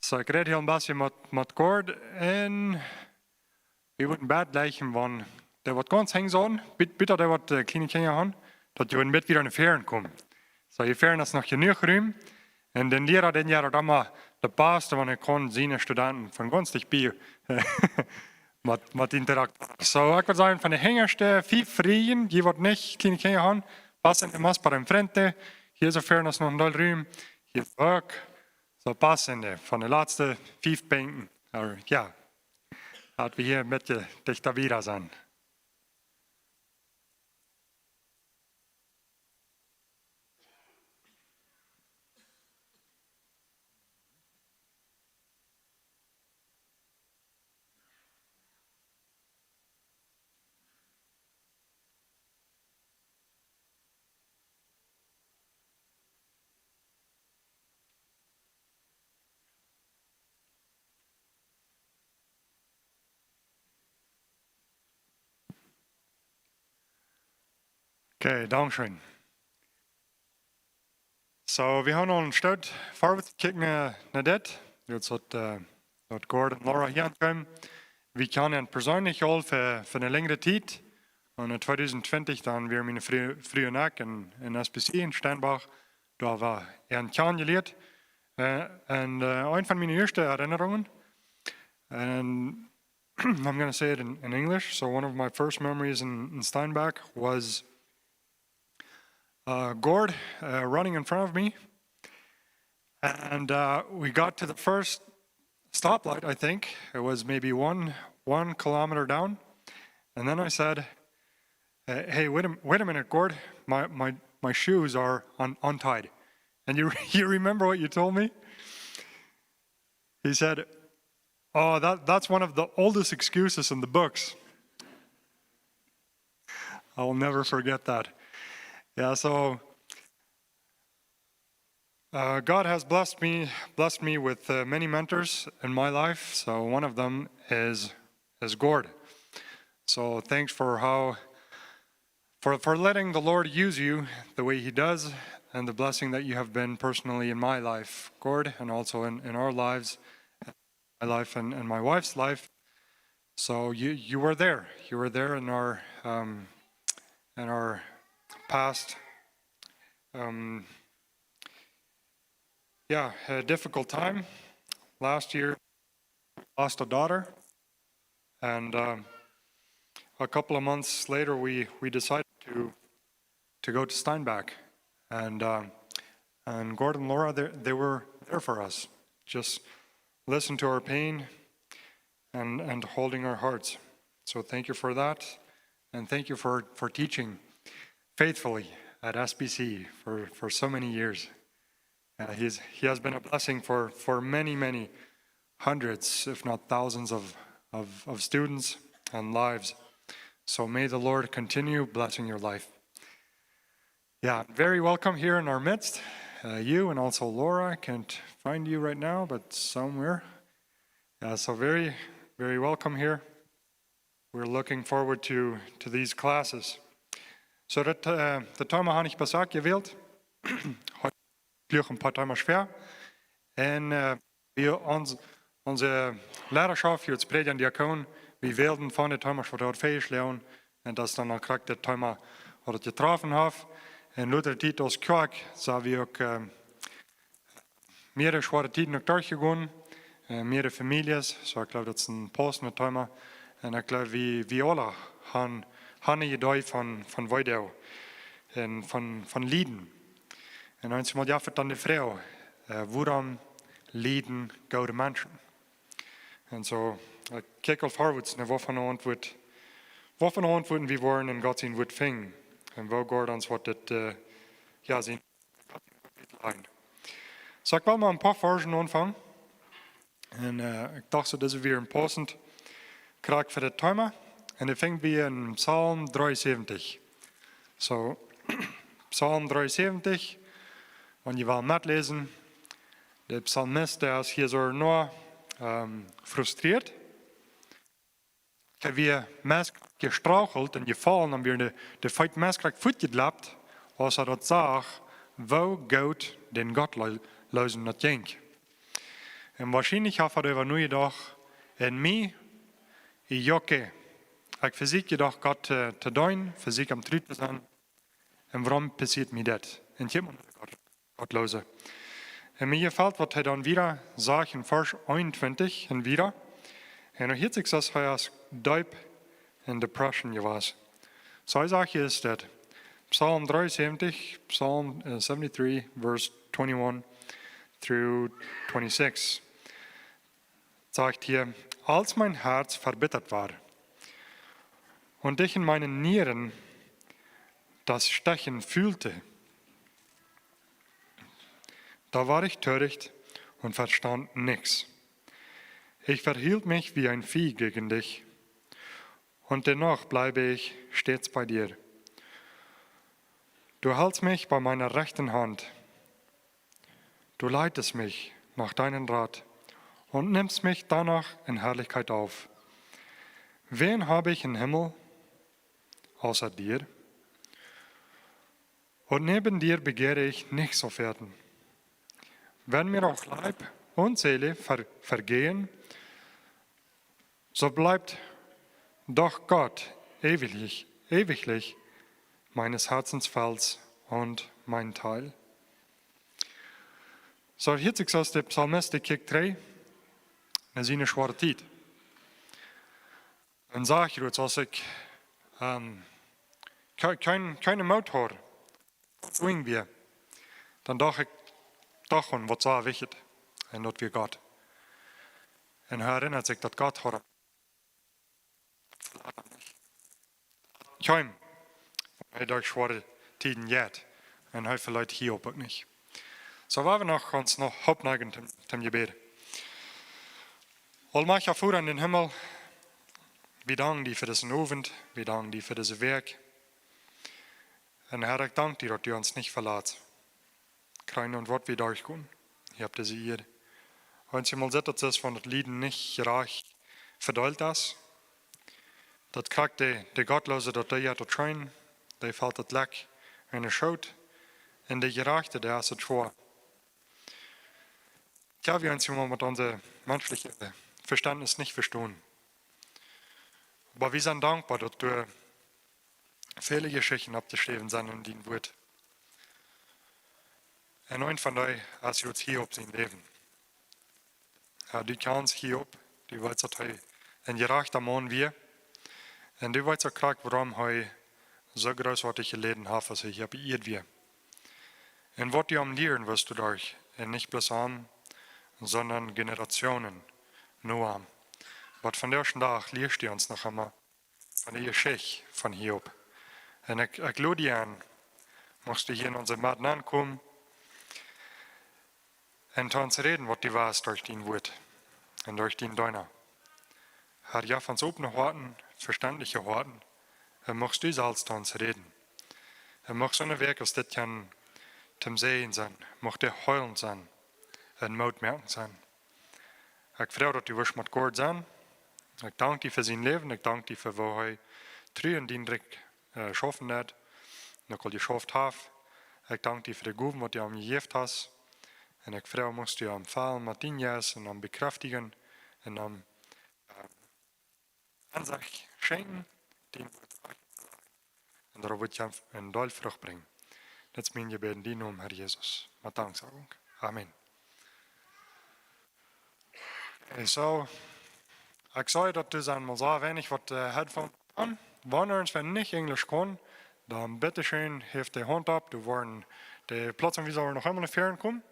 Så ik reed heel een beetje met Gord en we worden bed leggen, want er wordt ganz hang zo'n, bitter der wordt kleine kinderen gaan, dat je een beetje weer in de feren komt. Zo je feren is nog genoeg ruim. En den leraar den jaar dan maar de beste, want ik kon zien studenten van ganz dichtbij met interactie. Zo ik wil zeggen, van de hengerste 5 vrienden, die wordt niet kleine kinderen gaan, passen in de in frente, hier zo feren is nog een ruim, hier is ook. Zo passende, van de laatste 5 banken. Ja, laten we hier een beetje dichter weer zijn. Okay, dankeschön. So, wir haben noch einen Schritt vorwärts gekickt naar dit. Jetzt hat Gord und Laura hier angekommen. Wir kennen persönlich all für eine längere Zeit. Und in 2020 dann wir meine frühe Nacht in SPC in Steinbach. Da war ein kennengelernt. Und eine von meinen ersten Erinnerungen. And I'm going to say it in English. So one of my first memories in Steinbach was Gord running in front of me, and we got to the first stoplight. I think it was maybe one kilometer down, and then I said, "Hey, wait a minute, Gord, my shoes are untied." And you remember what you told me? He said, "Oh, that's one of the oldest excuses in the books." I will never forget that. Yeah, so God has blessed me with many mentors in my life. So one of them is Gord. So thanks for letting the Lord use you the way He does, and the blessing that you have been personally in my life, Gord, and also in our lives, my life and my wife's life. So you were there. You were there in our past, a difficult time. Last year, lost a daughter, and a couple of months later, we decided to go to Steinbach, and Gord and Laura, they were there for us, just listen to our pain and holding our hearts. So thank you for that, and thank you for teaching faithfully at SBC for so many years. He has been a blessing for many hundreds, if not thousands of students and lives. So may the Lord continue blessing your life. Yeah, very welcome here in our midst. You and also Laura. I can't find you right now, but somewhere. Yeah, so very, very welcome here. We're looking forward to these classes. So dat de Thema habe ich besagt gewählt. Heute gleich ein paar Thema schwer. Und wir unsere Lehrerschaft für das Predigen Diakon, wir werden von der Thema schon dort fähig lernen und das dann auch kriegt der Thema oder getroffen haben. Und Luther Titus Kirk, so wir auch mehrere schwere Tiden noch durchgegangen, mehrere Familien, so ich glaube, das ist ein passender Thema. Und ich glaube, wir alle haben eine Idee von Weidau und von Lieden. Und einmal ja, für dann die Frau, woran lieden gute Menschen? Und so, ich kijk al voorwaarts naar wat van antwoorden we worden en God zien wordt vingen. En wo God ons wat het, zien. So, ik wil maar een paar versen aanvangen. En ik dacht zo, dat is weer een passend krak voor het thema. En dat vindt we in Psalm 73. So, Psalm 73, want je wil metlezen. De psalmist is hier zo nur frustriert. Wir meist gestrauchelt und gefallen, und wir de feit meist voetgedlapt, als dat sagt, wo Gott den Gott lösen dat jenk. En wahrscheinlich har det nu idag en mig i jokke. Ik fysiek idag God te doen, fysiek am tryt zijn. En waarom passiert mir das? En je moet God lozen. En mir gefällt, wat hij dan wieder sagt in Vers 21 en wieder. En hier zegt dat hij als diep in depression was. So hij zegt is dat Psalm 73, Psalm 73, verse 21 through 26. Sagt hier, als mein Herz verbittert war und ich in meinen Nieren das Stechen fühlte, da war ich töricht und verstand nichts. Ich verhielt mich wie ein Vieh gegen dich, und dennoch bleibe ich stets bei dir. Du hältst mich bei meiner rechten Hand. Du leitest mich nach deinem Rat und nimmst mich danach in Herrlichkeit auf. Wen habe ich im Himmel außer dir? Und neben dir begehre ich nichts auf Erden. Wenn mir auch Leib und Seele vergehen, so bleibt doch Gott ewiglich meines Herzens Fels und mein Teil. So hier zegt zoals de psalmist die kijkt 3, en zien een zware tijd. En zeg je het als ik keine moed hoor, doen we, dan dacht ik toch aan wat zo wichtig en dat we God. En hij herinnert zich dat God hoort. Kein, hij durch schwere tijden jet en hij verleiht Hiob ook niet. So waren wir uns noch opneigen zum Gebet. Allmächtiger Vater in den Himmel, wir danken dir für diesen Abend, wir danken dir für dieses Werk. Und Herr, ich danke dir, dass du uns nicht verlässt. Kein und Wort wir durchgehen. Ich habe diese Ehre. Wenn Sie mal sehen, dass es von den Lieden nicht gerecht verdollt ist, das kriegt die Gottlose, dass die ja dort scheinen, die fällt das Leck in der Schuld, und die Gerechte, der ist es schwer. Ja, wir uns immer mit unserem menschlichen Verständnis nicht verstehen. Aber wir sind dankbar, dass du viele Geschichten abgeschrieben sind in dein Wort. Und ein von euch ist jetzt Hiob sein Leben. Ja, du kennst Hiob, du weißt, dass er ein gerechter Mann war. Und du weißt auch, warum er so großartige Leben hat, was er hier beirrt wird. Und was du am Lehren wirst du durch, und nicht bloß an, sondern Generationen nur. Aber von der ersten Tag liest du uns noch einmal von der Geschichte von Hiob. Und ich lade dich an, musst du hier in unsere Matten ankommen und uns reden, was du warst durch dein Wort und durch dein Deuner. Herr, ja, von so offenen Worten, verständliche Worten, musst du selbst uns reden. Mach so eine Werk, als das kann zum Sehen sein, mach der heulen sein. En moed merken zijn. Ik vrees dat u was met Gord zijn. Ik dank u voor zijn leven. Ik dank u voor wat hij trouw en diendelijk geschaffen heeft. En ook al geschaft heeft. Ik dank u voor de goeden wat u aan me gegeven hebt. En ik vrees moest u aanvallen met dienjes en aan bekrachtigen. En aan aanzicht schenken. En daarop wordt je een dol vrucht brengen. Dat is mijn gebed in die naam, Herr Jezus. Met dankzegging. Amen. So, ich sage, dass du sagen mal so wenig was hat von an. Wenn uns nicht Englisch kann, dann bitte schön, hilft die Hand ab. Du wollen die Platz und wir sollen noch einmal fahren kommen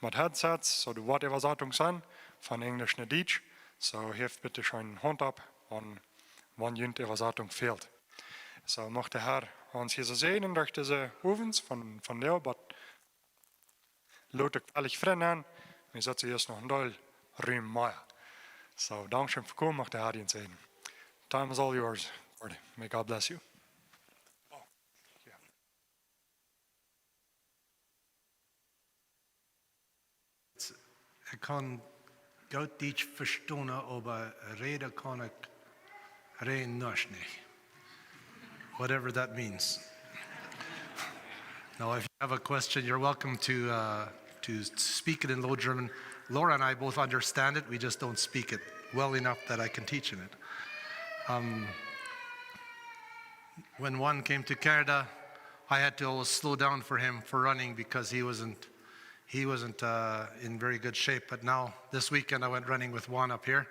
mit Headsets, so du wollt Übersetzung sein von Englisch nach Deutsch. So hilft bitte schön Hand ab, und wenn die Übersetzung fehlt. So macht der Herr uns hier so sehen durch diese Ovens von der, aber Leute völlig fremd an. Wir setzen jetzt noch ein Teil Rühm Meier. So, danke für kommen, macht der Herr ihn sehen. Time is all yours, Gord. May God bless you. Ich kann gut Deutsch verstehen, aber reden kann ich rein nicht. Whatever that means. Now, if you have a question, you're welcome to speak it in Low German. Laura and I both understand it. We just don't speak it well enough that I can teach in it. When one came to Canada, I had to always slow down for him for running because he wasn't in very good shape. But now, this weekend, I went running with Juan up here,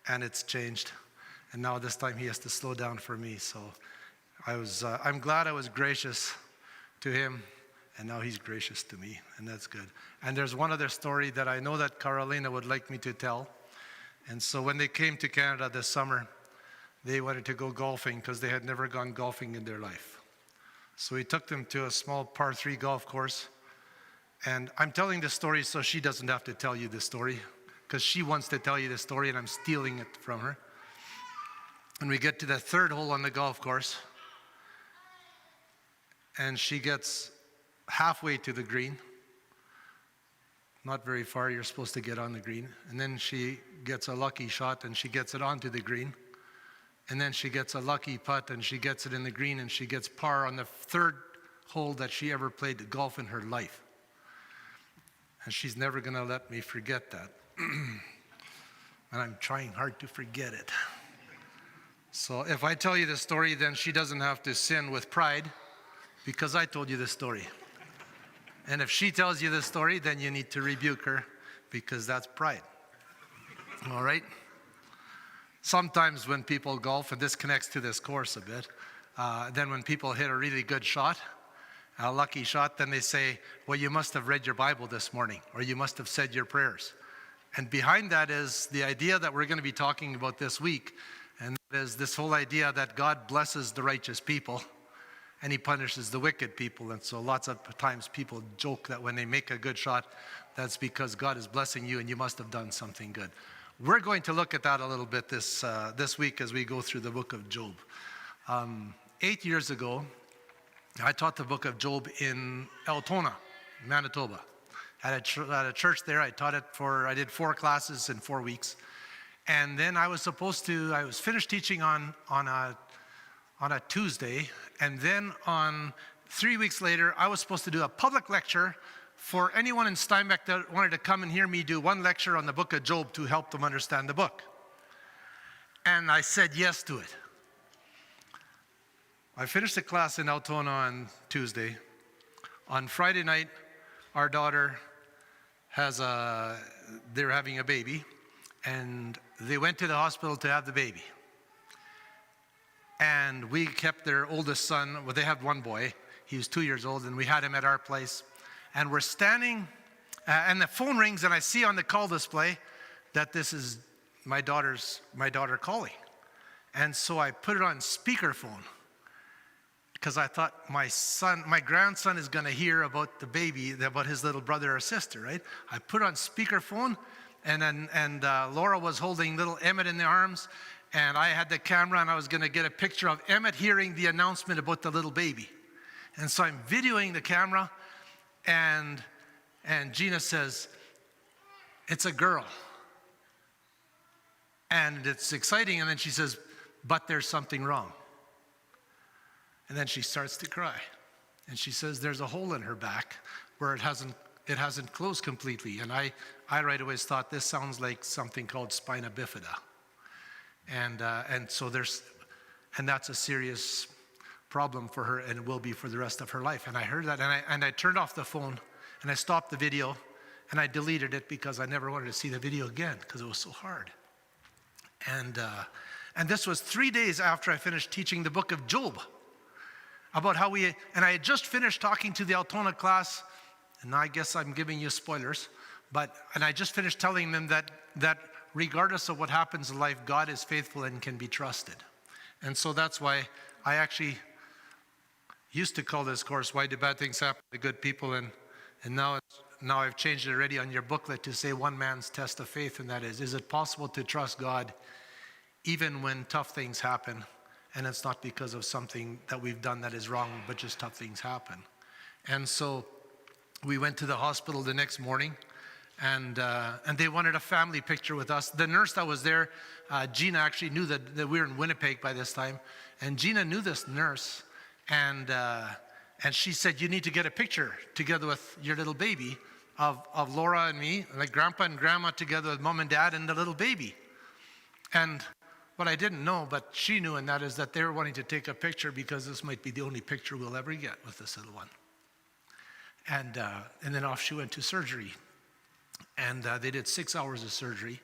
and it's changed. And now this time he has to slow down for me. So I'm glad I was gracious to him, and now he's gracious to me, and that's good. And there's one other story that I know that Carolina would like me to tell. And so when they came to Canada this summer, they wanted to go golfing because they had never gone golfing in their life. So we took them to a small par 3 golf course. And I'm telling this story so she doesn't have to tell you the story, because she wants to tell you the story and I'm stealing it from her. And we get to the 3rd hole on the golf course, and she gets halfway to the green. Not very far, you're supposed to get on the green. And then she gets a lucky shot and she gets it onto the green. And then she gets a lucky putt and she gets it in the green, and she gets par on the 3rd hole that she ever played golf in her life. And she's never going to let me forget that. And I'm trying hard to forget it. So if I tell you the story, then she doesn't have to sin with pride because I told you the story. And if she tells you the story, then you need to rebuke her because that's pride. All right? Sometimes when people golf, and this connects to this course a bit, then when people hit a really good shot, a lucky shot, then they say, well, you must have read your Bible this morning, or you must have said your prayers. And behind that is the idea that we're going to be talking about this week, and that is this whole idea that God blesses the righteous people, and he punishes the wicked people. And so lots of times people joke that when they make a good shot, that's because God is blessing you, and you must have done something good. We're going to look at that a little bit this week as we go through the book of Job. 8 years ago, I taught the book of Job in Altona, Manitoba. At a church there, I did 4 classes in 4 weeks. And then I was finished teaching on a Tuesday. And then 3 weeks later, I was supposed to do a public lecture for anyone in Steinbeck that wanted to come and hear me do 1 lecture on the book of Job to help them understand the book. And I said yes to it. I finished the class in Altona on Tuesday. On Friday night, our daughter they're having a baby, and they went to the hospital to have the baby. And we kept their oldest son, well, they have 1 boy. He was 2 years old, and we had him at our place. And we're standing, and the phone rings, and I see on the call display that this is my daughter calling. And so I put it on speakerphone, because I thought my grandson is going to hear about the baby, about his little brother or sister, right? I put on speakerphone, and Laura was holding little Emmett in the arms, and I had the camera, and I was going to get a picture of Emmett hearing the announcement about the little baby. And so I'm videoing the camera, and Gina says, "It's a girl." And it's exciting, and then she says, "But there's something wrong." And then she starts to cry. And she says there's a hole in her back where it hasn't closed completely. And I right away thought this sounds like something called spina bifida. And so that's a serious problem for her, and it will be for the rest of her life. And I heard that, and I turned off the phone, and I stopped the video, and I deleted it because I never wanted to see the video again because it was so hard. And this was 3 days after I finished teaching the book of Job. About how I had just finished talking to the Altona class, and I guess I'm giving you spoilers, and I just finished telling them that regardless of what happens in life, God is faithful and can be trusted. And so that's why I actually used to call this course, Why Do Bad Things Happen to Good People? And now I've changed it already on your booklet to say one man's test of faith, and that is it possible to trust God even when tough things happen? And it's not because of something that we've done that is wrong, but just tough things happen. And so we went to the hospital the next morning, and they wanted a family picture with us. The nurse that was there, Gina, actually knew that we were in Winnipeg by this time. And Gina knew this nurse, and she said, "You need to get a picture together with your little baby of Laura and me, like grandpa and grandma together with mom and dad and the little baby. And what I didn't know, but she knew, and that is that they were wanting to take a picture because this might be the only picture we'll ever get with this little one. And then off she went to surgery. And they did 6 hours of surgery.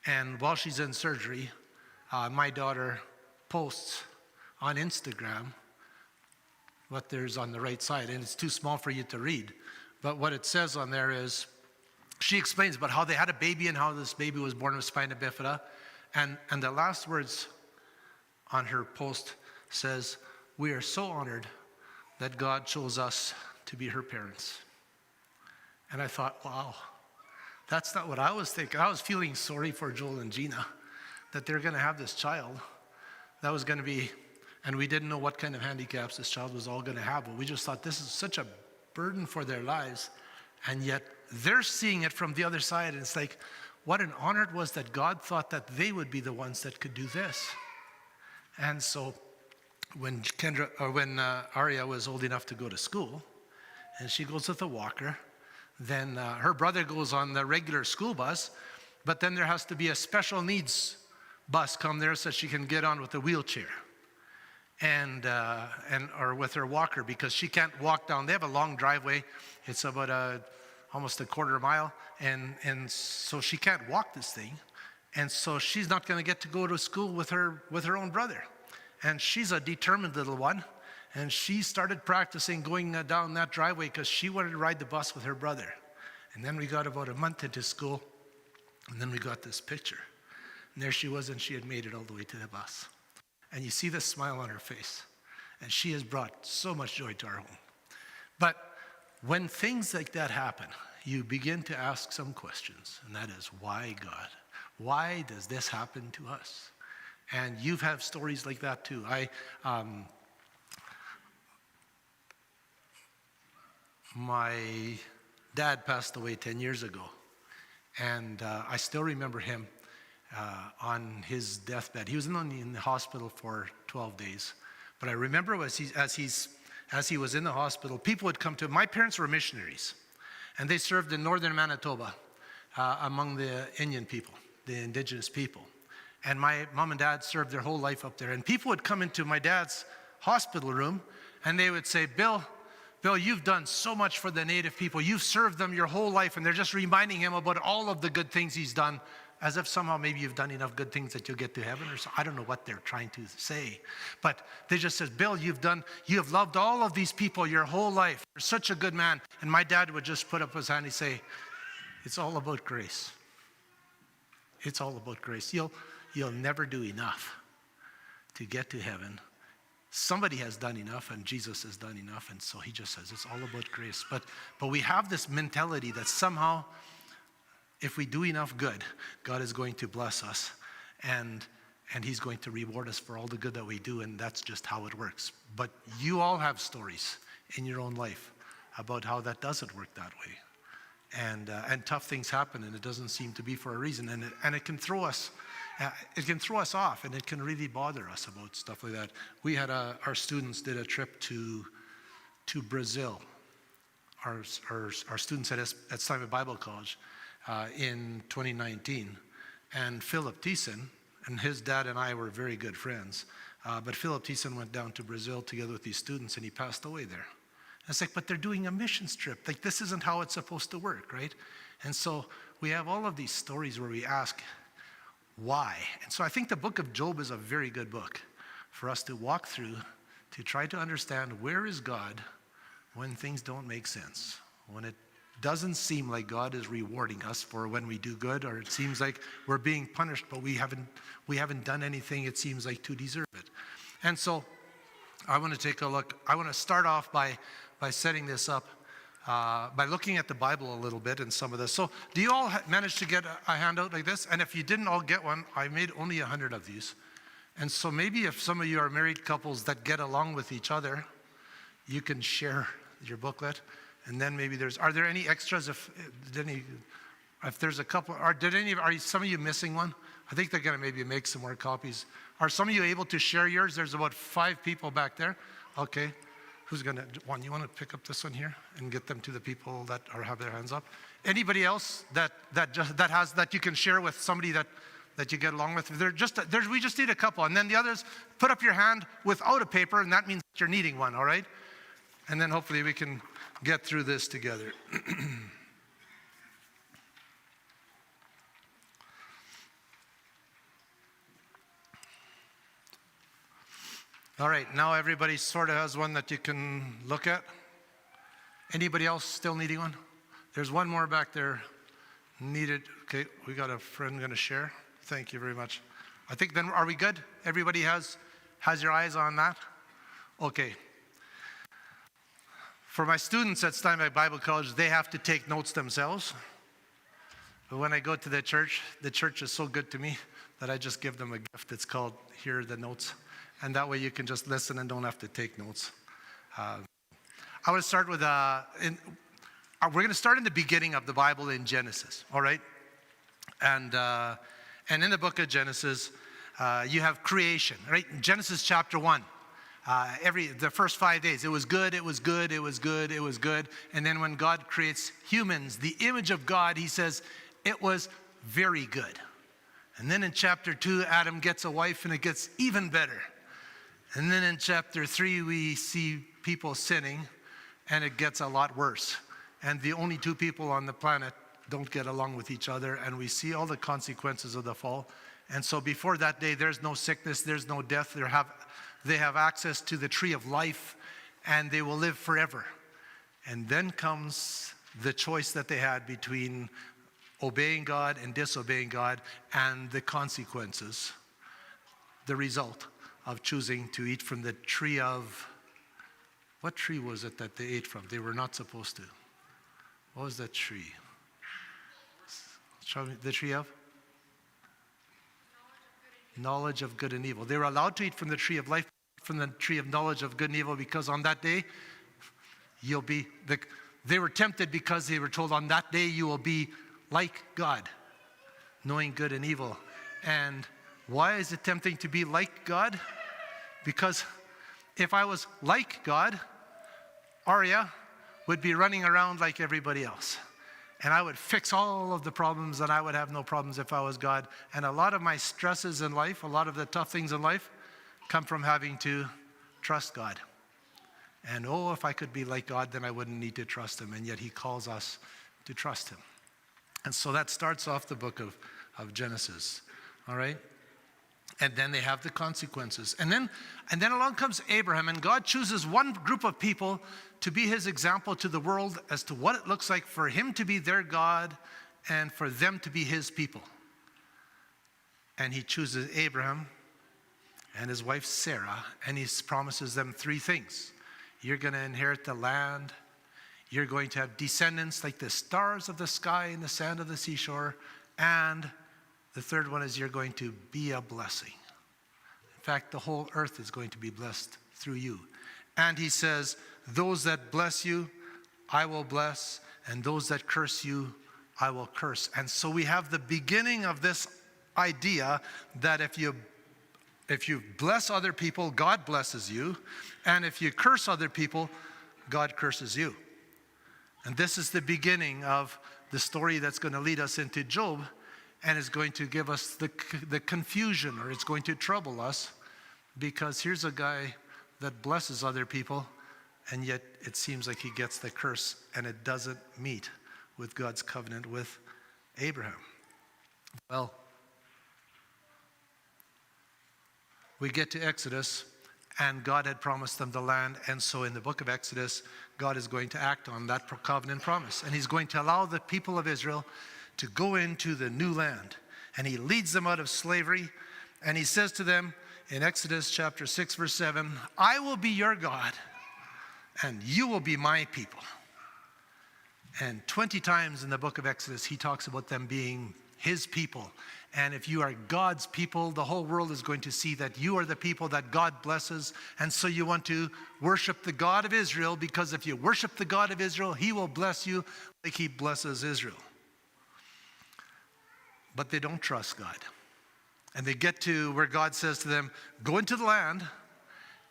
And while she's in surgery, my daughter posts on Instagram what there's on the right side. And it's too small for you to read. But what it says on there is, she explains about how they had a baby and how this baby was born with spina bifida. And the last words on her post says, "We are so honored that God chose us to be her parents." And I thought, wow, that's not what I was thinking. I was feeling sorry for Joel and Gina, that they're going to have this child that was going to be, and we didn't know what kind of handicaps this child was all going to have, but we just thought this is such a burden for their lives, and yet they're seeing it from the other side, and it's like, what an honor it was that God thought that they would be the ones that could do this. And so when Aria was old enough to go to school, and she goes with a walker, then her brother goes on the regular school bus, but then there has to be a special needs bus come there so she can get on with a wheelchair and or with her walker, because she can't walk down. They have a long driveway. It's about almost a quarter mile, and so she can't walk this thing, and so she's not going to get to go to school with her own brother. And she's a determined little one, and she started practicing going down that driveway because she wanted to ride the bus with her brother. And then we got about a month into school, and then we got this picture, and there she was, and she had made it all the way to the bus. And you see the smile on her face, and she has brought so much joy to our home. But when things like that happen, you begin to ask some questions, and that is, why, God? Why does this happen to us? And you've had stories like that too. My dad passed away 10 years ago, and I still remember him on his deathbed. He was only in the hospital for 12 days. But I remember as he was in the hospital, people would come to him. My parents were missionaries, and they served in northern Manitoba among the Indian people, the indigenous people. And my mom and dad served their whole life up there. And people would come into my dad's hospital room, and they would say, Bill, you've done so much for the native people. You've served them your whole life. And they're just reminding him about all of the good things he's done, as if somehow maybe you've done enough good things that you'll get to heaven or so. I don't know what they're trying to say. But they just said, Bill, you have loved all of these people your whole life. You're such a good man. And my dad would just put up his hand and say, it's all about grace. It's all about grace. You'll never do enough to get to heaven. Somebody has done enough, and Jesus has done enough, and so he just says it's all about grace. But we have this mentality that somehow, if we do enough good, God is going to bless us, and he's going to reward us for all the good that we do, and that's just how it works. But you all have stories in your own life about how that doesn't work that way. And tough things happen, and it doesn't seem to be for a reason, and it can throw us off, and it can really bother us about stuff like that. We had our students did a trip to Brazil. Our students at Simon Bible College in 2019, and Philip Thiessen and his dad and I were very good friends. But Philip Thiessen went down to Brazil together with these students, and he passed away there. And it's like, but they're doing a missions trip. Like, this isn't how it's supposed to work, right? And so we have all of these stories where we ask, why? And so I think the book of Job is a very good book for us to walk through to try to understand, where is God when things don't make sense, when it doesn't seem like God is rewarding us for when we do good, or it seems like we're being punished, but we haven't done anything, it seems like, to deserve it. And so I want to take a look. I want to start off by setting this up by looking at the Bible a little bit and some of this. So do you all manage to get a handout like this? And if you didn't all get one, I made only 100 of these. And so maybe if some of you are married couples that get along with each other, you can share your booklet. And then maybe are there any extras if there's a couple, are some of you missing one? I think they're gonna maybe make some more copies. Are some of you able to share yours? There's about 5 people back there. Okay. Who's going to, Juan, you want to pick up this one here and get them to the people that have their hands up? Anybody else that you can share with somebody that you get along with? We just need a couple. And then the others, put up your hand without a paper, and that means that you're needing one, all right? And then hopefully we can get through this together. All right, now everybody sort of has one that you can look at. Anybody else still needing one? There's one more back there needed. Okay, we got a friend going to share. Thank you very much. I think then, are we good? Everybody has your eyes on that? Okay. For my students at Steinbach Bible College, they have to take notes themselves. But when I go to the church is so good to me that I just give them a gift. It's called, here are the notes. And that way you can just listen and don't have to take notes. I want to start with, we're going to start in the beginning of the Bible in Genesis, all right? And in the book of Genesis, you have creation, right? In Genesis chapter 1, the first 5 days, it was good, it was good, it was good, it was good. And then when God creates humans, the image of God, he says, it was very good. And then in chapter 2, Adam gets a wife and it gets even better. And then in chapter 3, we see people sinning, and it gets a lot worse. And the only two people on the planet don't get along with each other, and we see all the consequences of the fall. And so before that day, there's no sickness, there's no death. They have access to the tree of life, and they will live forever. And then comes the choice that they had between obeying God and disobeying God, and the consequences, the result of choosing to eat from the tree of, what tree was it that they ate from? They were not supposed to. What was that tree? Show me the tree of? Knowledge of good and evil. They were allowed to eat from the tree of life, from the tree of knowledge of good and evil, because on that day, they were tempted because they were told on that day you will be like God, knowing good and evil. And why is it tempting to be like God? Because if I was like God, Arya would be running around like everybody else. And I would fix all of the problems, and I would have no problems if I was God. And a lot of my stresses in life, a lot of the tough things in life, come from having to trust God. And if I could be like God, then I wouldn't need to trust him. And yet he calls us to trust him. And so that starts off the book of Genesis. All right? And then they have the consequences. And then along comes Abraham, and God chooses one group of people to be his example to the world as to what it looks like for him to be their God and for them to be his people. And he chooses Abraham and his wife Sarah, and he promises them three things. You're going to inherit the land. You're going to have descendants like the stars of the sky and the sand of the seashore. And the third one is you're going to be a blessing. In fact, the whole earth is going to be blessed through you. And he says, those that bless you, I will bless, and those that curse you, I will curse. And so we have the beginning of this idea that if you bless other people, God blesses you. And if you curse other people, God curses you. And this is the beginning of the story that's going to lead us into Job, and is going to give us the confusion, or it's going to trouble us, because here's a guy that blesses other people, and yet it seems like he gets the curse, and it doesn't meet with God's covenant with Abraham. Well, we get to Exodus, and God had promised them the land, and so in the book of Exodus, God is going to act on that covenant promise, and he's going to allow the people of Israel to go into the new land. And he leads them out of slavery, and he says to them in Exodus chapter 6, verse 7, I will be your God, and you will be my people. And 20 times in the book of Exodus, he talks about them being his people. And if you are God's people, the whole world is going to see that you are the people that God blesses. And so you want to worship the God of Israel, because if you worship the God of Israel, he will bless you like he blesses Israel. But they don't trust God. And they get to where God says to them, go into the land,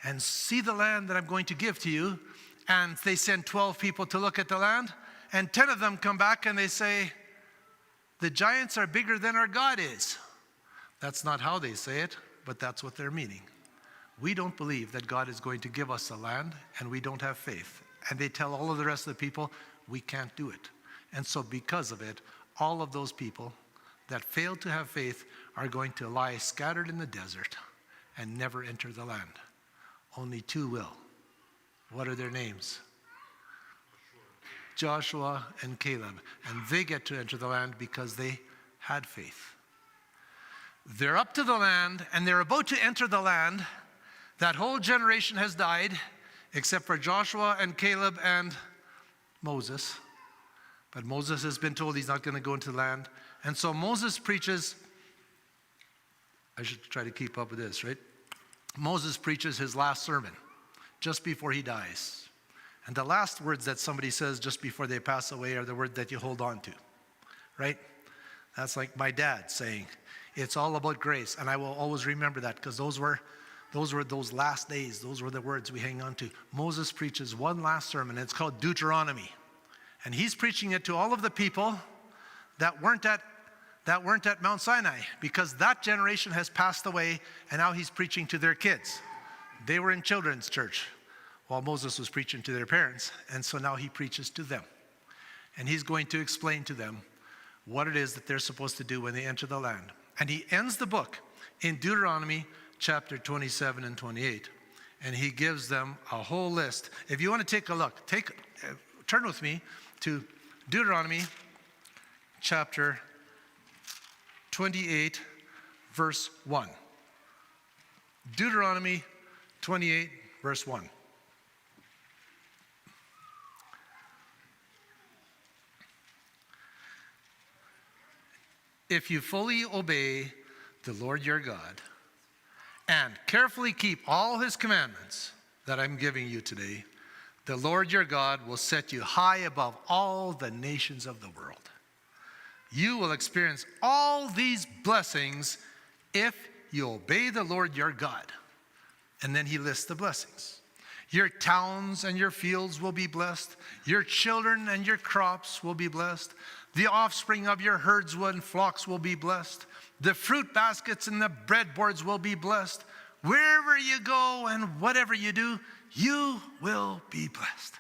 and see the land that I'm going to give to you. And they send 12 people to look at the land, and 10 of them come back and they say, the giants are bigger than our God is. That's not how they say it, but that's what they're meaning. We don't believe that God is going to give us the land, and we don't have faith. And they tell all of the rest of the people, we can't do it. And so because of it, all of those people that fail to have faith are going to lie scattered in the desert and never enter the land. Only 2 will. What are their names? Joshua and Caleb. And they get to enter the land because they had faith. They're up to the land, and they're about to enter the land. That whole generation has died, except for Joshua and Caleb and Moses. But Moses has been told he's not going to go into the land. And so Moses preaches, I should try to keep up with this, right? Moses preaches his last sermon just before he dies. And the last words that somebody says just before they pass away are the word that you hold on to, right? That's like my dad saying, it's all about grace. And I will always remember that, because those were those last days. Those were the words we hang on to. Moses preaches one last sermon. It's called Deuteronomy. And he's preaching it to all of the people that weren't at Mount Sinai, because that generation has passed away, and now he's preaching to their kids. They were in children's church while Moses was preaching to their parents, and so now he preaches to them. And he's going to explain to them what it is that they're supposed to do when they enter the land. And he ends the book in Deuteronomy chapter 27 and 28, and he gives them a whole list. If you want to take a look, turn with me to Deuteronomy chapter 28, verse 1. Deuteronomy 28, verse 1. If you fully obey the Lord your God and carefully keep all his commandments that I'm giving you today, the Lord your God will set you high above all the nations of the world. You will experience all these blessings if you obey the Lord your God. And then he lists the blessings. Your towns and your fields will be blessed. Your children and your crops will be blessed. The offspring of your herds and flocks will be blessed. The fruit baskets and the breadboards will be blessed. Wherever you go and whatever you do, you will be blessed.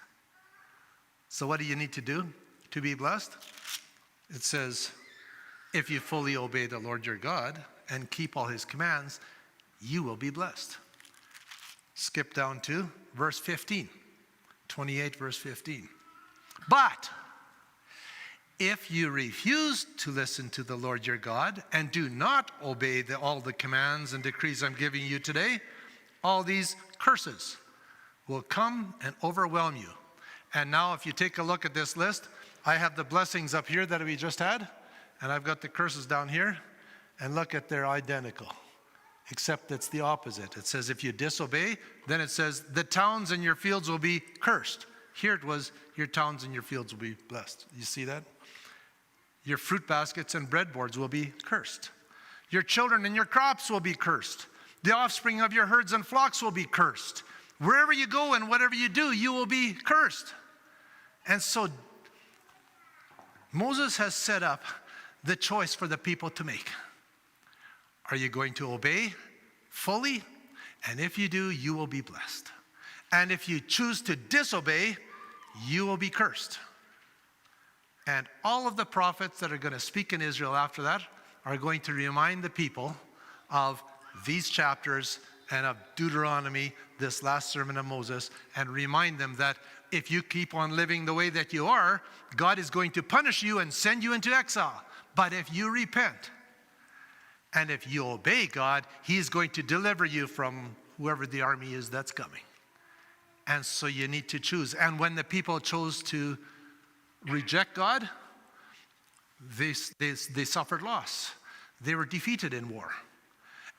So what do you need to do to be blessed? It says, if you fully obey the Lord your God and keep all his commands, you will be blessed. Skip down to verse 15, 28 verse 15. But if you refuse to listen to the Lord your God and do not obey all the commands and decrees I'm giving you today, all these curses will come and overwhelm you. And now if you take a look at this list, I have the blessings up here that we just had, and I've got the curses down here, and look at, they're identical, except it's the opposite. It says if you disobey, then it says the towns and your fields will be cursed. Here it was, your towns and your fields will be blessed. You see that? Your fruit baskets and breadboards will be cursed. Your children and your crops will be cursed. The offspring of your herds and flocks will be cursed. Wherever you go and whatever you do, you will be cursed. And so Moses has set up the choice for the people to make. Are you going to obey fully? And if you do, you will be blessed. And if you choose to disobey, you will be cursed. And all of the prophets that are going to speak in Israel after that are going to remind the people of these chapters and of Deuteronomy, this last sermon of Moses, and remind them that if you keep on living the way that you are, God is going to punish you and send you into exile. But if you repent and if you obey God, he's going to deliver you from whoever the army is that's coming. And so you need to choose. And when the people chose to reject God, they suffered loss. They were defeated in war.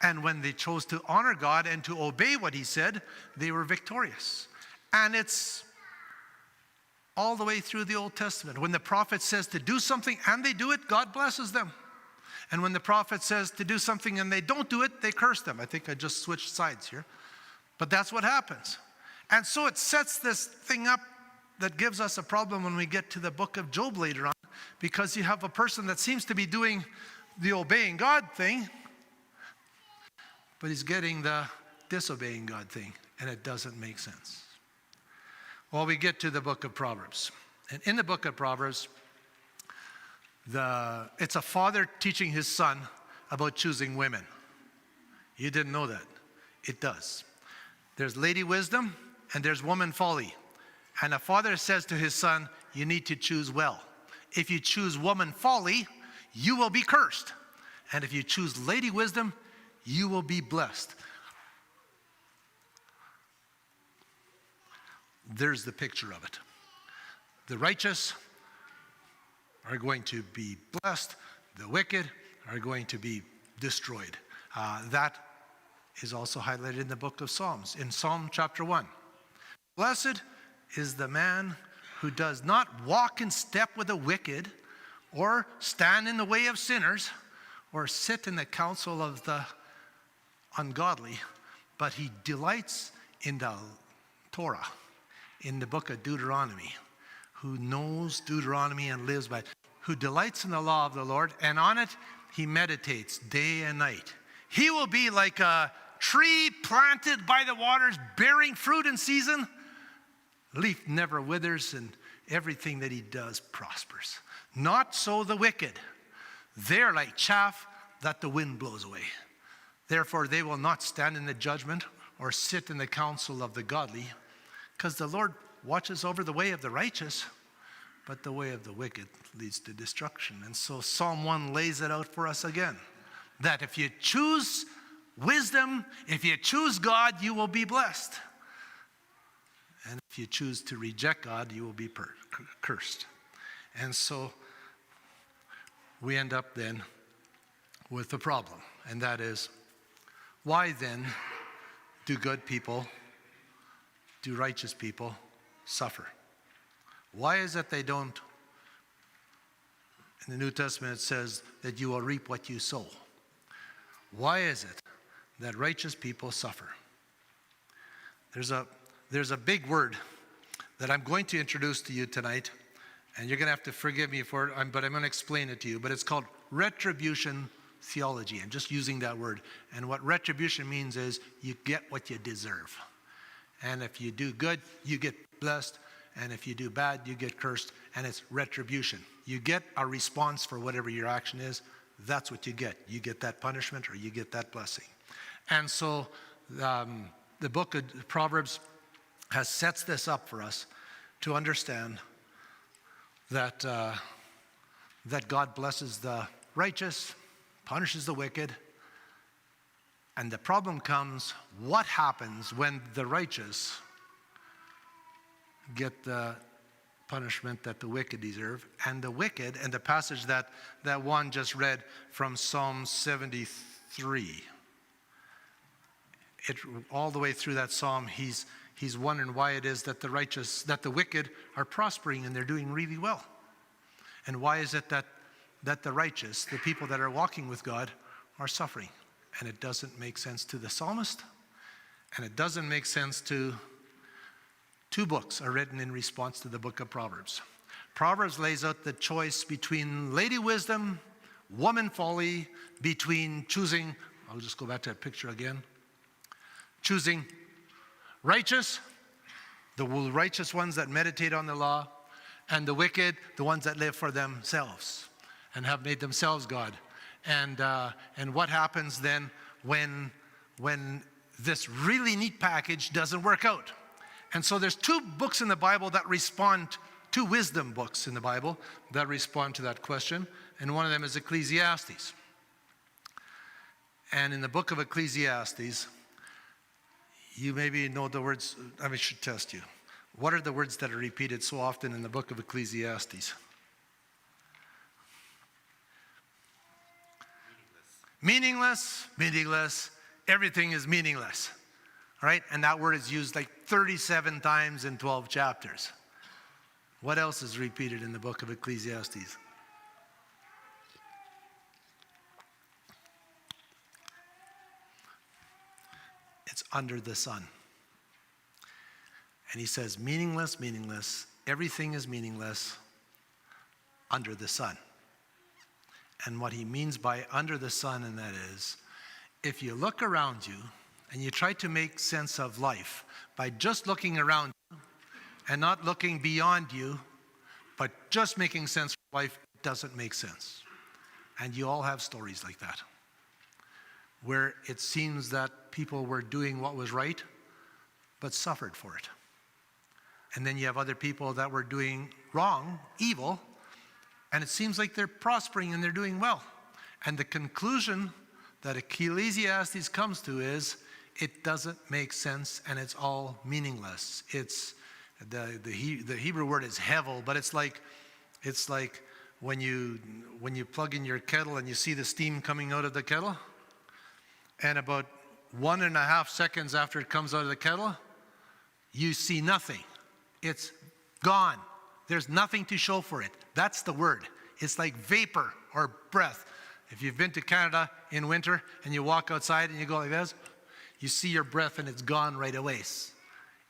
And when they chose to honor God and to obey what he said, they were victorious. And it's all the way through the Old Testament. When the prophet says to do something and they do it, God blesses them. And when the prophet says to do something and they don't do it, they curse them. I think I just switched sides here. But that's what happens. And so it sets this thing up that gives us a problem when we get to the book of Job later on, because you have a person that seems to be doing the obeying God thing, but he's getting the disobeying God thing, and it doesn't make sense. Well, we get to the book of Proverbs. And in the book of Proverbs, it's a father teaching his son about choosing women. You didn't know that. It does. There's lady wisdom and there's woman folly. And a father says to his son, you need to choose well. If you choose woman folly, you will be cursed. And if you choose lady wisdom, you will be blessed. There's the picture of it. The righteous are going to be blessed. The wicked are going to be destroyed. That is also highlighted in the book of Psalms. In Psalm chapter 1. Blessed is the man who does not walk in step with the wicked, or stand in the way of sinners, or sit in the counsel of the ungodly, but he delights in the Torah, in the book of Deuteronomy, who knows Deuteronomy and lives by it, who delights in the law of the Lord, and on it he meditates day and night. He will be like a tree planted by the waters, bearing fruit in season. Leaf never withers, and everything that he does prospers. Not so the wicked. They're like chaff that the wind blows away. Therefore they will not stand in the judgment or sit in the counsel of the godly, because the Lord watches over the way of the righteous, but the way of the wicked leads to destruction. And so Psalm 1 lays it out for us again, that if you choose wisdom, if you choose God, you will be blessed. And if you choose to reject God, you will be cursed. And so we end up then with the problem, and that is, why then do good people, do righteous people suffer? Why is it they don't? In the New Testament it says that you will reap what you sow. Why is it that righteous people suffer? There's a big word that I'm going to introduce to you tonight, and you're going to have to forgive me for it, but I'm going to explain it to you. But it's called retribution theology. I'm just using that word. And what retribution means is you get what you deserve. And if you do good, you get blessed. And if you do bad, you get cursed. And it's retribution. You get a response for whatever your action is. That's what you get. You get that punishment or you get that blessing. And so the book of Proverbs sets this up for us to understand that God blesses the righteous, punishes the wicked. And the problem comes, what happens when the righteous get the punishment that the wicked deserve, and the wicked, and the passage that one just read from Psalm 73, all the way through that psalm, he's wondering why it is that the wicked are prospering and they're doing really well. And why is it that the righteous, the people that are walking with God, are suffering? And it doesn't make sense to the psalmist, and it doesn't make sense to two books are written in response to the book of Proverbs. Proverbs lays out the choice between lady wisdom, woman folly, between choosing, I'll just go back to that picture again, choosing righteous, the righteous ones that meditate on the law, and the wicked, the ones that live for themselves and have made themselves God. And what happens then when this really neat package doesn't work out? And so there's two books in the Bible that respond, two wisdom books in the Bible that respond to that question, and one of them is Ecclesiastes. And in the book of Ecclesiastes, you maybe know the words, I should test you. What are the words that are repeated so often in the book of Ecclesiastes? Meaningless, meaningless, everything is meaningless. All right? And that word is used like 37 times in 12 chapters. What else is repeated in the book of Ecclesiastes? It's under the sun. And he says, meaningless, meaningless. Everything is meaningless under the sun. And what he means by under the sun, and that is, if you look around you and you try to make sense of life by just looking around you and not looking beyond you, but just making sense of life, it doesn't make sense. And you all have stories like that, where it seems that people were doing what was right, but suffered for it. And then you have other people that were doing wrong, evil, and it seems like they're prospering and they're doing well. And the conclusion that Ecclesiastes comes to is, it doesn't make sense and it's all meaningless. It's the Hebrew word is hevel, but it's like when you plug in your kettle and you see the steam coming out of the kettle, and about 1.5 seconds after it comes out of the kettle, you see nothing. It's gone. There's nothing to show for it. That's the word. It's like vapor or breath. If you've been to Canada in winter and you walk outside and you go like this, you see your breath and it's gone right away.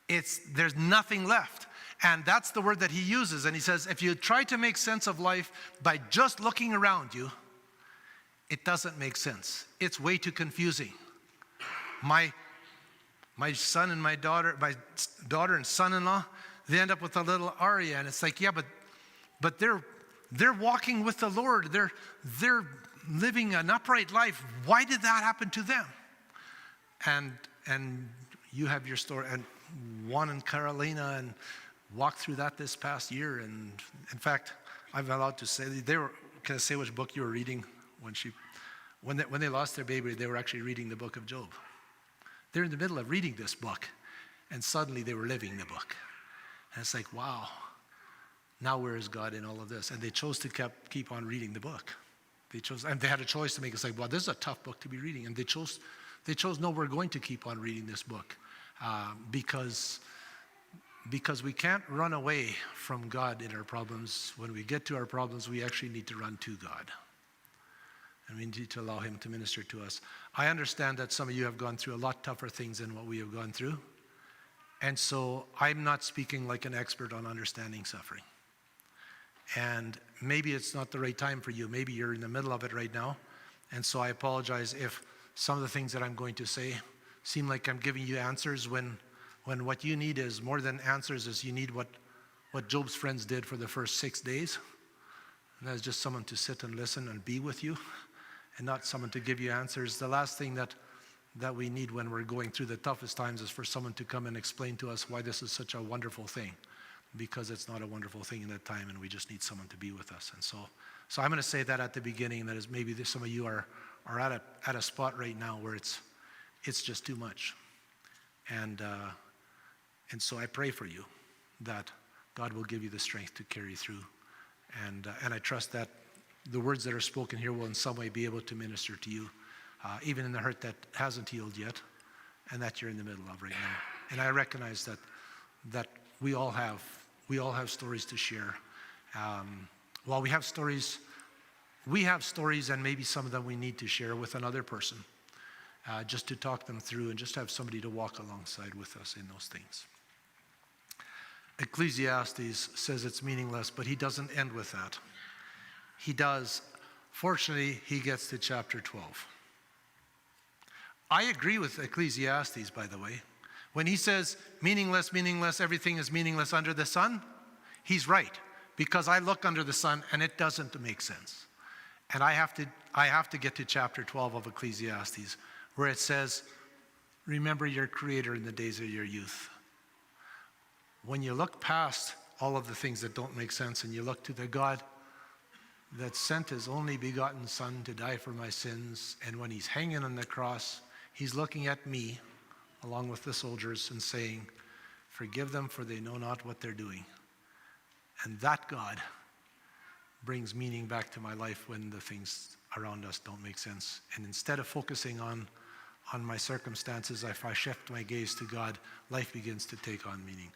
There's nothing left. And that's the word that he uses. And he says, if you try to make sense of life by just looking around you, it doesn't make sense. It's way too confusing. My son and my daughter and son-in-law, they end up with a little aria, and it's like, yeah, but they're walking with the Lord. They're living an upright life. Why did that happen to them? And you have your story, and Juan and Carolina, and walked through that this past year. And in fact, I'm allowed to say can I say which book you were reading when they lost their baby? They were actually reading the book of Job. They're in the middle of reading this book, and suddenly they were living the book. And it's like, wow, now where is God in all of this? And they chose to keep on reading the book. And they had a choice to make. It's like, well, this is a tough book to be reading. And they chose, no, we're going to keep on reading this book because we can't run away from God in our problems. When we get to our problems, we actually need to run to God. And we need to allow him to minister to us. I understand that some of you have gone through a lot tougher things than what we have gone through. And so I'm not speaking like an expert on understanding suffering. And maybe it's not the right time for you. Maybe you're in the middle of it right now. And so I apologize if some of the things that I'm going to say seem like I'm giving you answers when what you need is more than answers, is you need what Job's friends did for the first 6 days. And that's just someone to sit and listen and be with you, and not someone to give you answers. The last thing that we need when we're going through the toughest times is for someone to come and explain to us why this is such a wonderful thing, because it's not a wonderful thing in that time, and we just need someone to be with us. And so I'm going to say that at the beginning, that is maybe some of you are at a spot right now where it's just too much. And so I pray for you that God will give you the strength to carry through. And I trust that the words that are spoken here will in some way be able to minister to you, even in the hurt that hasn't healed yet and that you're in the middle of right now. And I recognize that we all have stories to share. While we have stories, and maybe some of them we need to share with another person, just to talk them through and just have somebody to walk alongside with us in those things. Ecclesiastes says it's meaningless, but he doesn't end with that. He does. Fortunately, he gets to chapter 12. I agree with Ecclesiastes, by the way. When he says meaningless, meaningless, everything is meaningless under the sun, he's right, because I look under the sun and it doesn't make sense. And I have to get to chapter 12 of Ecclesiastes, where it says, remember your Creator in the days of your youth. When you look past all of the things that don't make sense and you look to the God that sent his only begotten Son to die for my sins, and when he's hanging on the cross, he's looking at me along with the soldiers and saying, forgive them, for they know not what they're doing. And that God brings meaning back to my life when the things around us don't make sense. And instead of focusing on my circumstances, if I shift my gaze to God, life begins to take on meaning.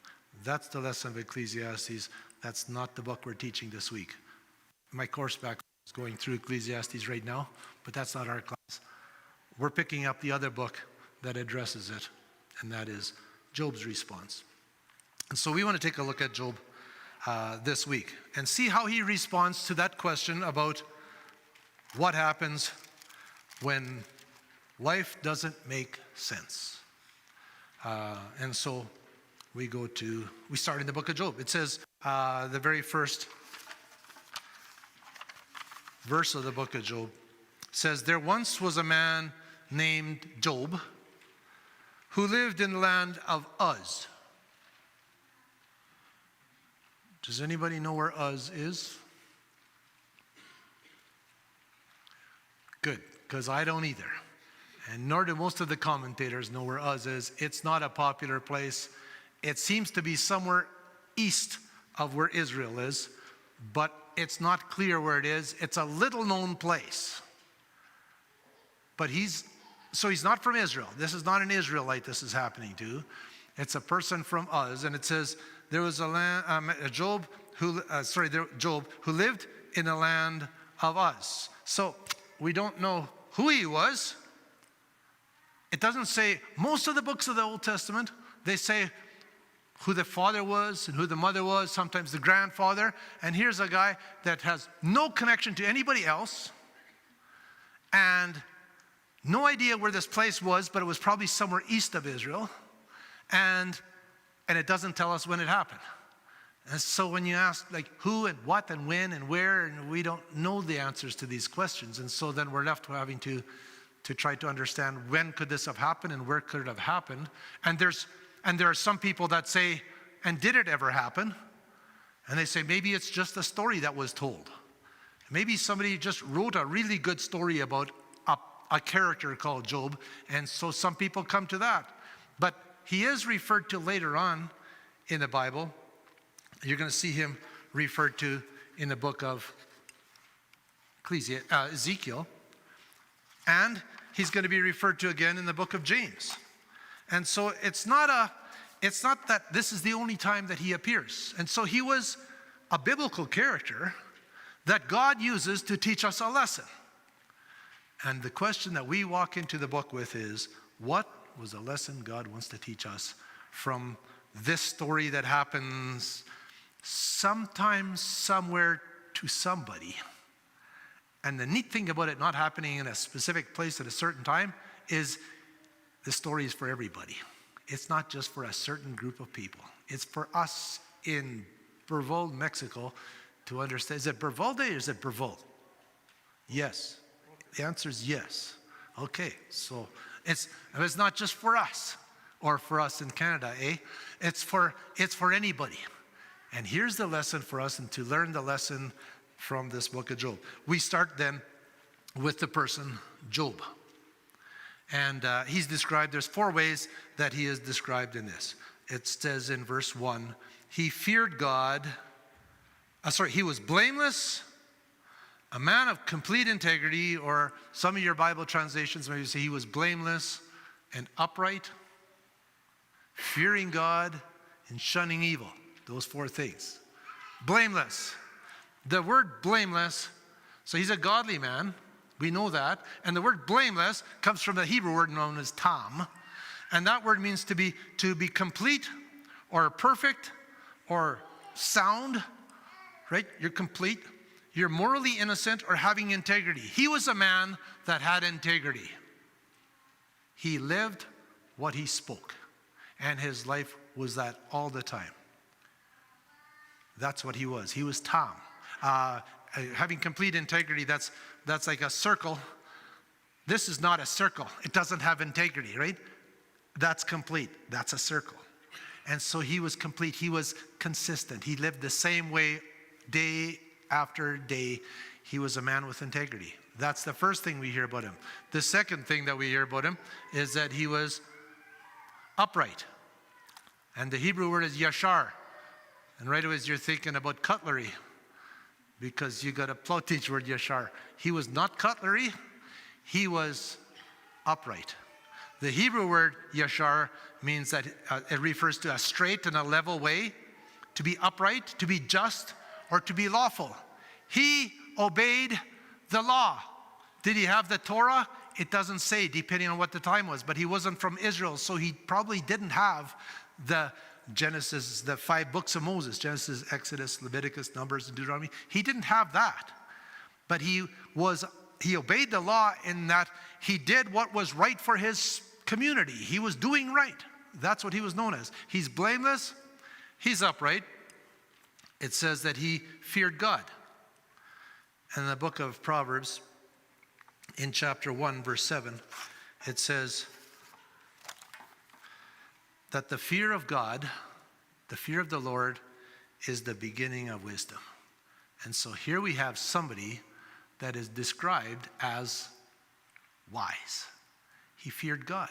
That's the lesson of Ecclesiastes. That's not the book we're teaching this week. My course back is going through Ecclesiastes right now, but that's not our class. We're picking up the other book that addresses it, and that is Job's response. And so we want to take a look at Job this week and see how he responds to that question about what happens when life doesn't make sense. And so we start in the book of Job. It says, the very first verse of the book of Job says, there once was a man named Job who lived in the land of Uz. Does anybody know where Uz is? Good, because I don't either. And nor do most of the commentators know where Uz is. It's not a popular place. It seems to be somewhere east of where Israel is, but it's not clear where it is. It's a little known place. But he's not from Israel. This is not an Israelite this is happening to. It's a person from Uz, and it says there was Job who lived in the land of Uz. So we don't know who he was. It doesn't say, most of the books of the Old Testament, they say who the father was and who the mother was, sometimes the grandfather. And here's a guy that has no connection to anybody else and no idea where this place was, but it was probably somewhere east of Israel. And it doesn't tell us when it happened. And so when you ask like who and what and when and where, and we don't know the answers to these questions. And so then we're left having to try to understand when could this have happened and where could it have happened. And there are some people that say, and did it ever happen? And they say maybe it's just a story that was told. Maybe somebody just wrote a really good story about a character called Job, and so some people come to that. But he is referred to later on in the Bible. You're going to see him referred to in the book of Ezekiel. And he's going to be referred to again in the book of James. And so it's not that this is the only time that he appears. And so he was a biblical character that God uses to teach us a lesson. And the question that we walk into the book with is, what was the lesson God wants to teach us from this story that happens sometimes, somewhere, to somebody? And the neat thing about it not happening in a specific place at a certain time is the story is for everybody. It's not just for a certain group of people. It's for us in Burvald, Mexico, to understand. Is it Burvalde or is it Burvald? Yes. The answer is yes. Okay, so it's not just for us or for us in Canada, eh? It's for anybody. And here's the lesson for us, and to learn the lesson from this book of Job. We start then with the person Job. And he's described, there's 4 ways that he is described in this. It says in verse 1, he feared God. He was blameless, a man of complete integrity, or some of your Bible translations maybe say he was blameless and upright, fearing God and shunning evil. Those 4 things. Blameless. The word blameless, so he's a godly man. We know that. And the word blameless comes from the Hebrew word known as tam. And that word means to be complete or perfect or sound, right? You're complete. You're morally innocent or having integrity. He was a man that had integrity. He lived what he spoke. And his life was that all the time. That's what he was. He was tam. Having complete integrity, that's like a circle. This is not a circle. It doesn't have integrity, right? That's complete. That's a circle. And so he was complete. He was consistent. He lived the same way day after day. He was a man with integrity. That's the first thing we hear about him. The second thing that we hear about him is that he was upright. And the Hebrew word is yashar. And right away you're thinking about cutlery, because you got a plow teach word yashar. He was not cutlery. He was upright. The Hebrew word yashar means that it refers to a straight and a level way, to be upright, to be just, or to be lawful. He obeyed the law. Did he have the Torah? It doesn't say, depending on what the time was, but he wasn't from Israel, so he probably didn't have the Genesis, the 5 books of Moses, Genesis, Exodus, Leviticus, Numbers, and Deuteronomy. He didn't have that. But he obeyed the law in that he did what was right for his community. He was doing right. That's what he was known as. He's blameless. He's upright. It says that he feared God. In the book of Proverbs, in chapter 1, verse 7, it says that the fear of God, the fear of the Lord, is the beginning of wisdom. And so here we have somebody that is described as wise. He feared God.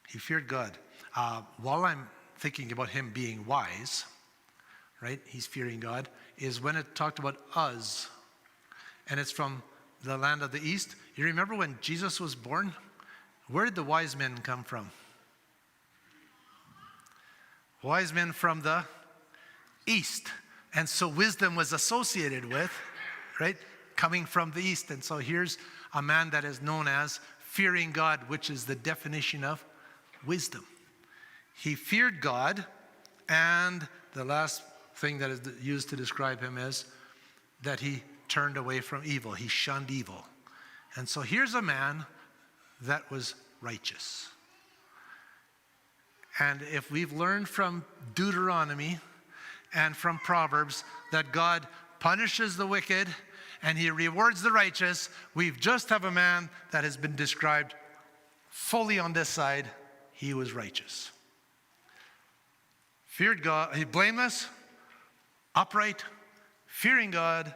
He feared God. While I'm thinking about him being wise, right, he's fearing God, is when it talked about Uz, and it's from the land of the east. You remember when Jesus was born? Where did the wise men come from? Wise men from the east. And so wisdom was associated with, right, coming from the east. And so here's a man that is known as fearing God, which is the definition of wisdom. He feared God, and the last thing that is used to describe him is that he turned away from evil. He shunned evil. And so here's a man that was righteous. And if we've learned from Deuteronomy and from Proverbs that God punishes the wicked and he rewards the righteous, we've just have a man that has been described fully on this side. He was righteous. Feared God, he blameless, upright, fearing God,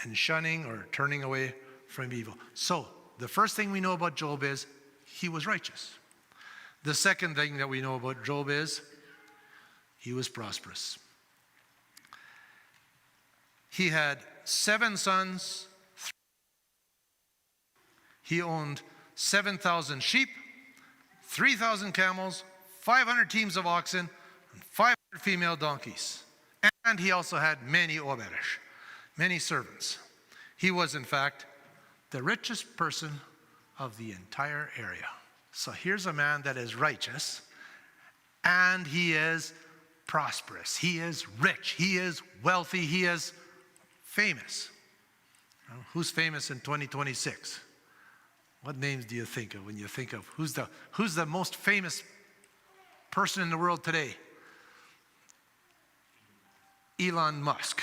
and shunning or turning away from evil. So, the first thing we know about Job is he was righteous. The second thing that we know about Job is he was prosperous. He had 7 sons. He owned 7,000 sheep, 3,000 camels, 500 teams of oxen, and 500 female donkeys. And he also had many oberish, many servants. He was, in fact, the richest person of the entire area. So here's a man that is righteous, and he is prosperous. He is rich. He is wealthy. He is famous. Who's famous in 2026? What names do you think of when you think of who's the most famous person in the world today? Elon Musk.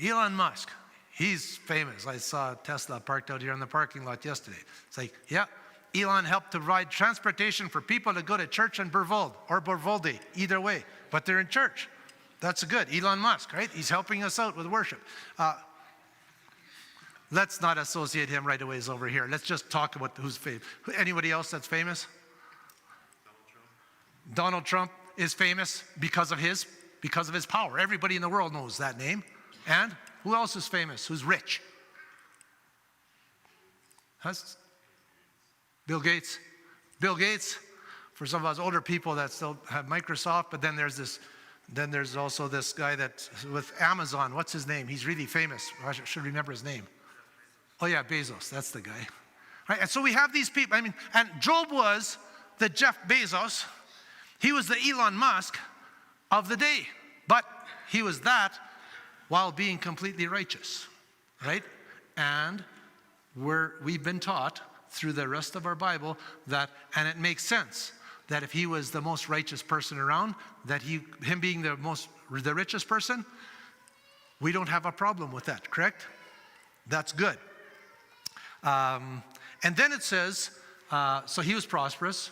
Elon Musk. He's famous. I saw Tesla parked out here in the parking lot yesterday. It's like, yeah, Elon helped to provide transportation for people to go to church in Burvold or Burvolde, either way. But they're in church. That's good. Elon Musk, right? He's helping us out with worship. Let's not associate him right away over here. Let's just talk about who's famous. Anybody else that's famous? Donald Trump is famous because of his power. Everybody in the world knows that name. And who else is famous? Who's rich? Bill Gates. Bill Gates, for some of us older people that still have Microsoft, but then there's also this guy that's with Amazon. What's his name? He's really famous. I should remember his name. Oh yeah, Bezos, that's the guy. Right? And so we have these people, and Job was the Jeff Bezos. He was the Elon Musk of the day. But he was that while being completely righteous, right? And we've been taught through the rest of our Bible that, and it makes sense, that if he was the most righteous person around, that him being the richest person, we don't have a problem with that, correct? That's good. And then it says, so he was prosperous.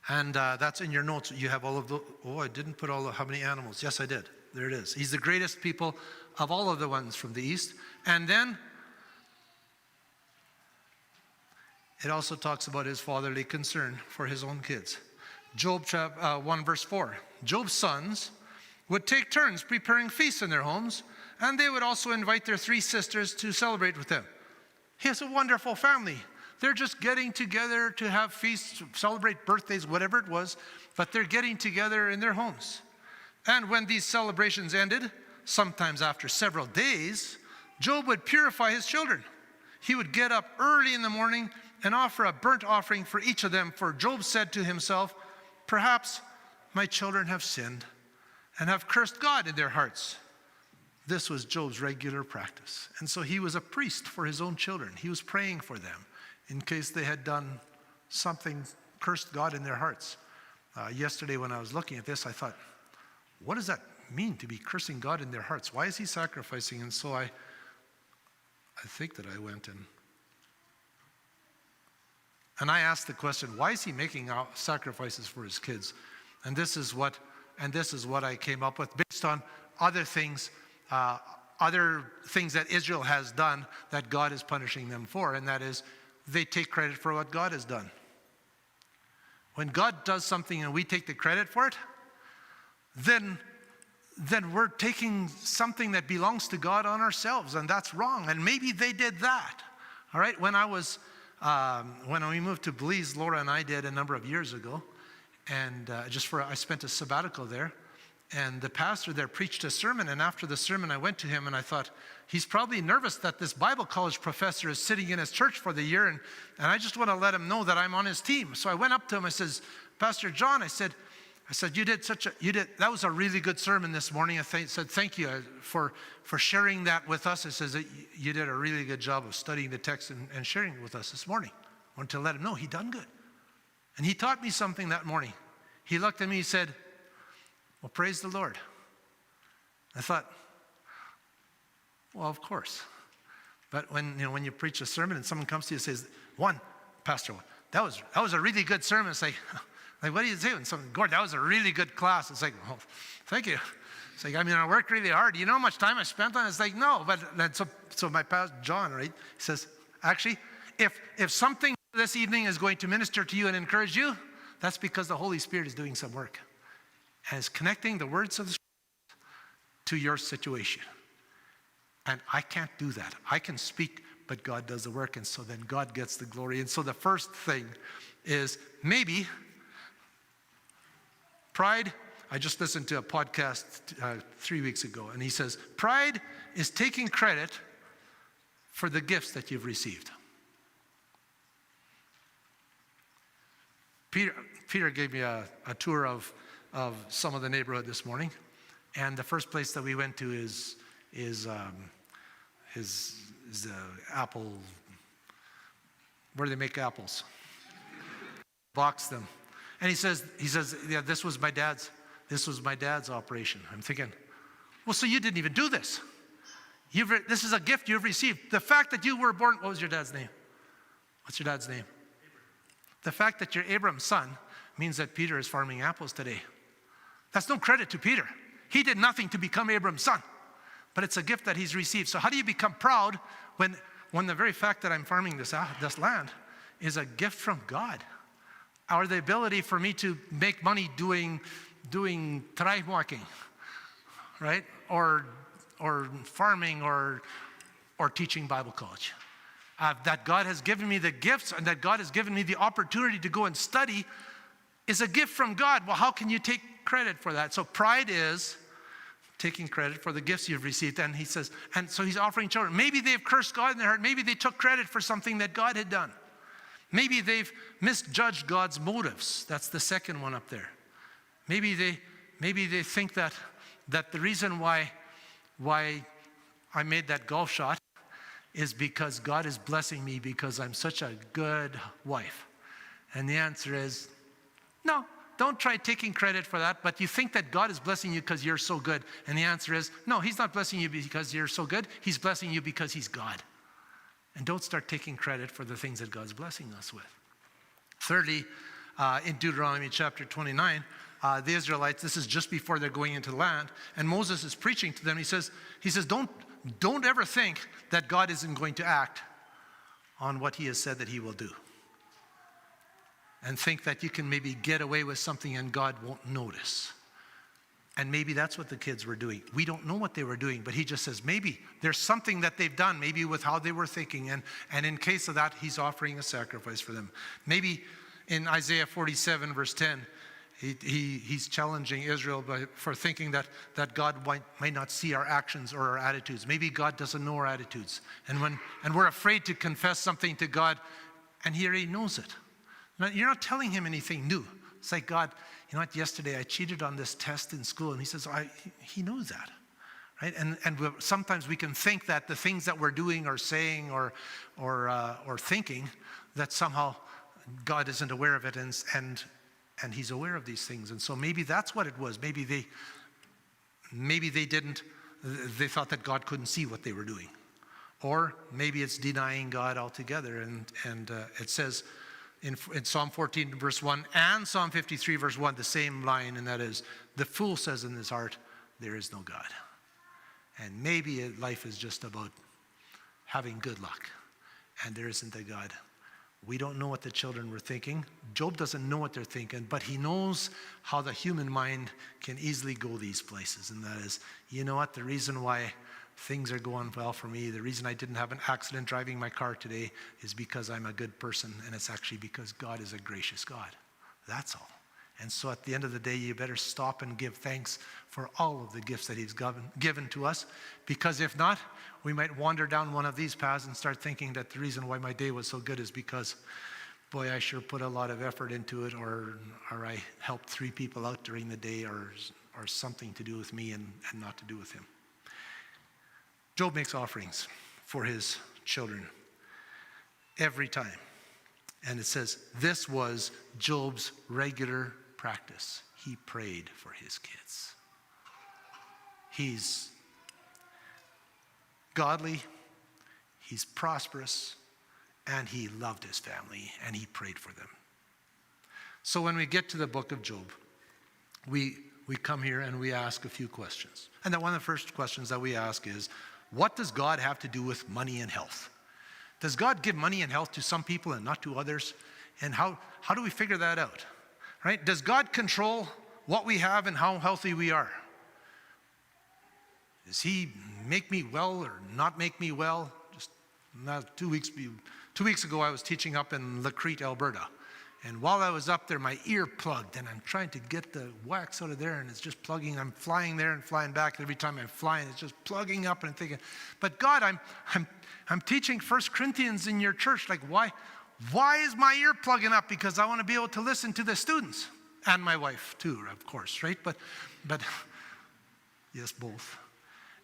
And that's in your notes. You have all of the, I didn't put how many animals. Yes, I did. There it is. He's the greatest people of all of the ones from the east. And then it also talks about his fatherly concern for his own kids. Job 1 verse 4. Job's sons would take turns preparing feasts in their homes, and they would also invite their 3 sisters to celebrate with them. He has a wonderful family. They're just getting together to have feasts, celebrate birthdays, whatever it was, but they're getting together in their homes. And when these celebrations ended, sometimes after several days, Job would purify his children. He would get up early in the morning and offer a burnt offering for each of them. For Job said to himself, perhaps my children have sinned and have cursed God in their hearts. This was Job's regular practice. And so he was a priest for his own children. He was praying for them in case they had done something, cursed God in their hearts. Yesterday when I was looking at this, I thought, what does that mean to be cursing God in their hearts? Why is he sacrificing? And so I think that I went and I asked the question, why is he making sacrifices for his kids? And this is what I came up with based on other things that Israel has done that God is punishing them for, and that is they take credit for what God has done. When God does something and we take the credit for it, then we're taking something that belongs to God on ourselves, and that's wrong. And maybe they did that. All right, when we moved to Belize, Laura and I did a number of years ago, and I spent a sabbatical there, and the pastor there preached a sermon, and after the sermon I went to him and I thought, he's probably nervous that this Bible college professor is sitting in his church for the year, and I just want to let him know that I'm on his team. So I went up to him, I says, Pastor John, I said, that was a really good sermon this morning. I said, thank you for sharing that with us. I says, you did a really good job of studying the text and sharing it with us this morning. I wanted to let him know he done good. And he taught me something that morning. He looked at me, he said, well, praise the Lord. I thought, well, of course. But when you preach a sermon and someone comes to you and says, Pastor, that was a really good sermon. It's like, what are you doing? Gord, that was a really good class. It's like, well, thank you. It's like, I worked really hard. You know how much time I spent on it? It's like, no. But so my pastor, John, right, he says, actually, if something this evening is going to minister to you and encourage you, that's because the Holy Spirit is doing some work. And it's connecting the words of the Scripture to your situation. And I can't do that. I can speak, but God does the work, and so then God gets the glory. And so the first thing is maybe pride. I just listened to a podcast 3 weeks ago, and he says, pride is taking credit for the gifts that you've received. Peter gave me a tour of some of the neighborhood this morning, and the first place that we went to is apple, where they make apples, box them, and he says, yeah, this was my dad's operation. I'm thinking, well, so you didn't even do this. This is a gift you've received. The fact that you were born. What was your dad's name? What's your dad's name? The fact that you're Abram's son means that Peter is farming apples today. That's no credit to Peter. He did nothing to become Abram's son, but it's a gift that he's received. So how do you become proud when the very fact that I'm farming this land is a gift from God? Or the ability for me to make money doing walking, right? Or farming or teaching Bible college. That God has given me the gifts and that God has given me the opportunity to go and study is a gift from God. Well, how can you take credit for that? So pride is taking credit for the gifts you've received. And he says, and so he's offering children. Maybe they've cursed God in their heart. Maybe they took credit for something that God had done. Maybe they've misjudged God's motives. That's the second one up there. Maybe they think that the reason why I made that golf shot is because God is blessing me because I'm such a good wife. And the answer is, no, don't try taking credit for that, but you think that God is blessing you because you're so good. And the answer is, no, he's not blessing you because you're so good. He's blessing you because he's God. And don't start taking credit for the things that God's blessing us with. Thirdly, in Deuteronomy chapter 29, the Israelites, this is just before they're going into the land, and Moses is preaching to them. He says, don't ever think that God isn't going to act on what he has said that he will do. And think that you can maybe get away with something and God won't notice. And maybe that's what the kids were doing. We don't know what they were doing, but he just says maybe there's something that they've done, maybe with how they were thinking. And in case of that, he's offering a sacrifice for them. Maybe in Isaiah 47, verse 10, he's challenging Israel for thinking that God might not see our actions or our attitudes. Maybe God doesn't know our attitudes. And we're afraid to confess something to God and he already knows it. Now, you're not telling him anything new. It's like, God, you know what, yesterday I cheated on this test in school, and he says, he knows that. Right? And sometimes we can think that the things that we're doing or saying or thinking, that somehow God isn't aware of it, and he's aware of these things. And so maybe that's what it was. Maybe they thought that God couldn't see what they were doing. Or maybe it's denying God altogether. And it says in Psalm 14 verse 1 and Psalm 53 verse 1, the same line, and that is, the fool says in his heart, there is no God. And maybe life is just about having good luck, and there isn't a God. We don't know what the children were thinking. Job doesn't know what they're thinking, but he knows how the human mind can easily go these places. And that is, you know what, the reason why things are going well for me, the reason I didn't have an accident driving my car today is because I'm a good person, and it's actually because God is a gracious God. That's all. And so at the end of the day, you better stop and give thanks for all of the gifts that he's given to us, because if not, we might wander down one of these paths and start thinking that the reason why my day was so good is because, boy, I sure put a lot of effort into it, or I helped 3 people out during the day, or something to do with me and not to do with him. Job makes offerings for his children every time. And it says this was Job's regular practice. He prayed for his kids. He's godly, he's prosperous, and he loved his family, and he prayed for them. So when we get to the book of Job, we come here and we ask a few questions. And then one of the first questions that we ask is, what does God have to do with money and health? Does God give money and health to some people and not to others? And how do we figure that out? Right? Does God control what we have and how healthy we are? Does he make me well or not make me well? Just 2 weeks ago, I was teaching up in Lacrete, Alberta. And while I was up there, my ear plugged, and I'm trying to get the wax out of there, and it's just plugging. I'm flying there and flying back. And every time I'm flying, it's just plugging up, and I'm thinking, but God, I'm teaching 1 Corinthians in your church. Like, why is my ear plugging up? Because I want to be able to listen to the students, and my wife too, of course, right? But yes, both.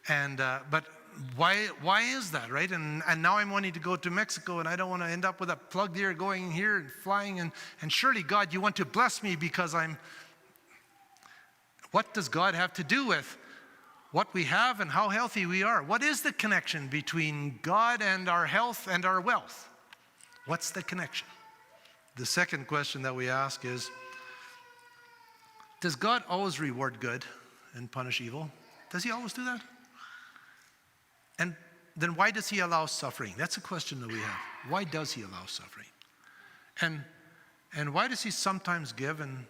And but why is that, right? And now I'm wanting to go to Mexico, and I don't want to end up with a plugged ear going here and flying. And surely, God, you want to bless me because what does God have to do with what we have and how healthy we are? What is the connection between God and our health and our wealth? What's the connection? The second question that we ask is, does God always reward good and punish evil? Does he always do that? And then why does he allow suffering? That's a question that we have. Why does he allow suffering? And why does he sometimes give and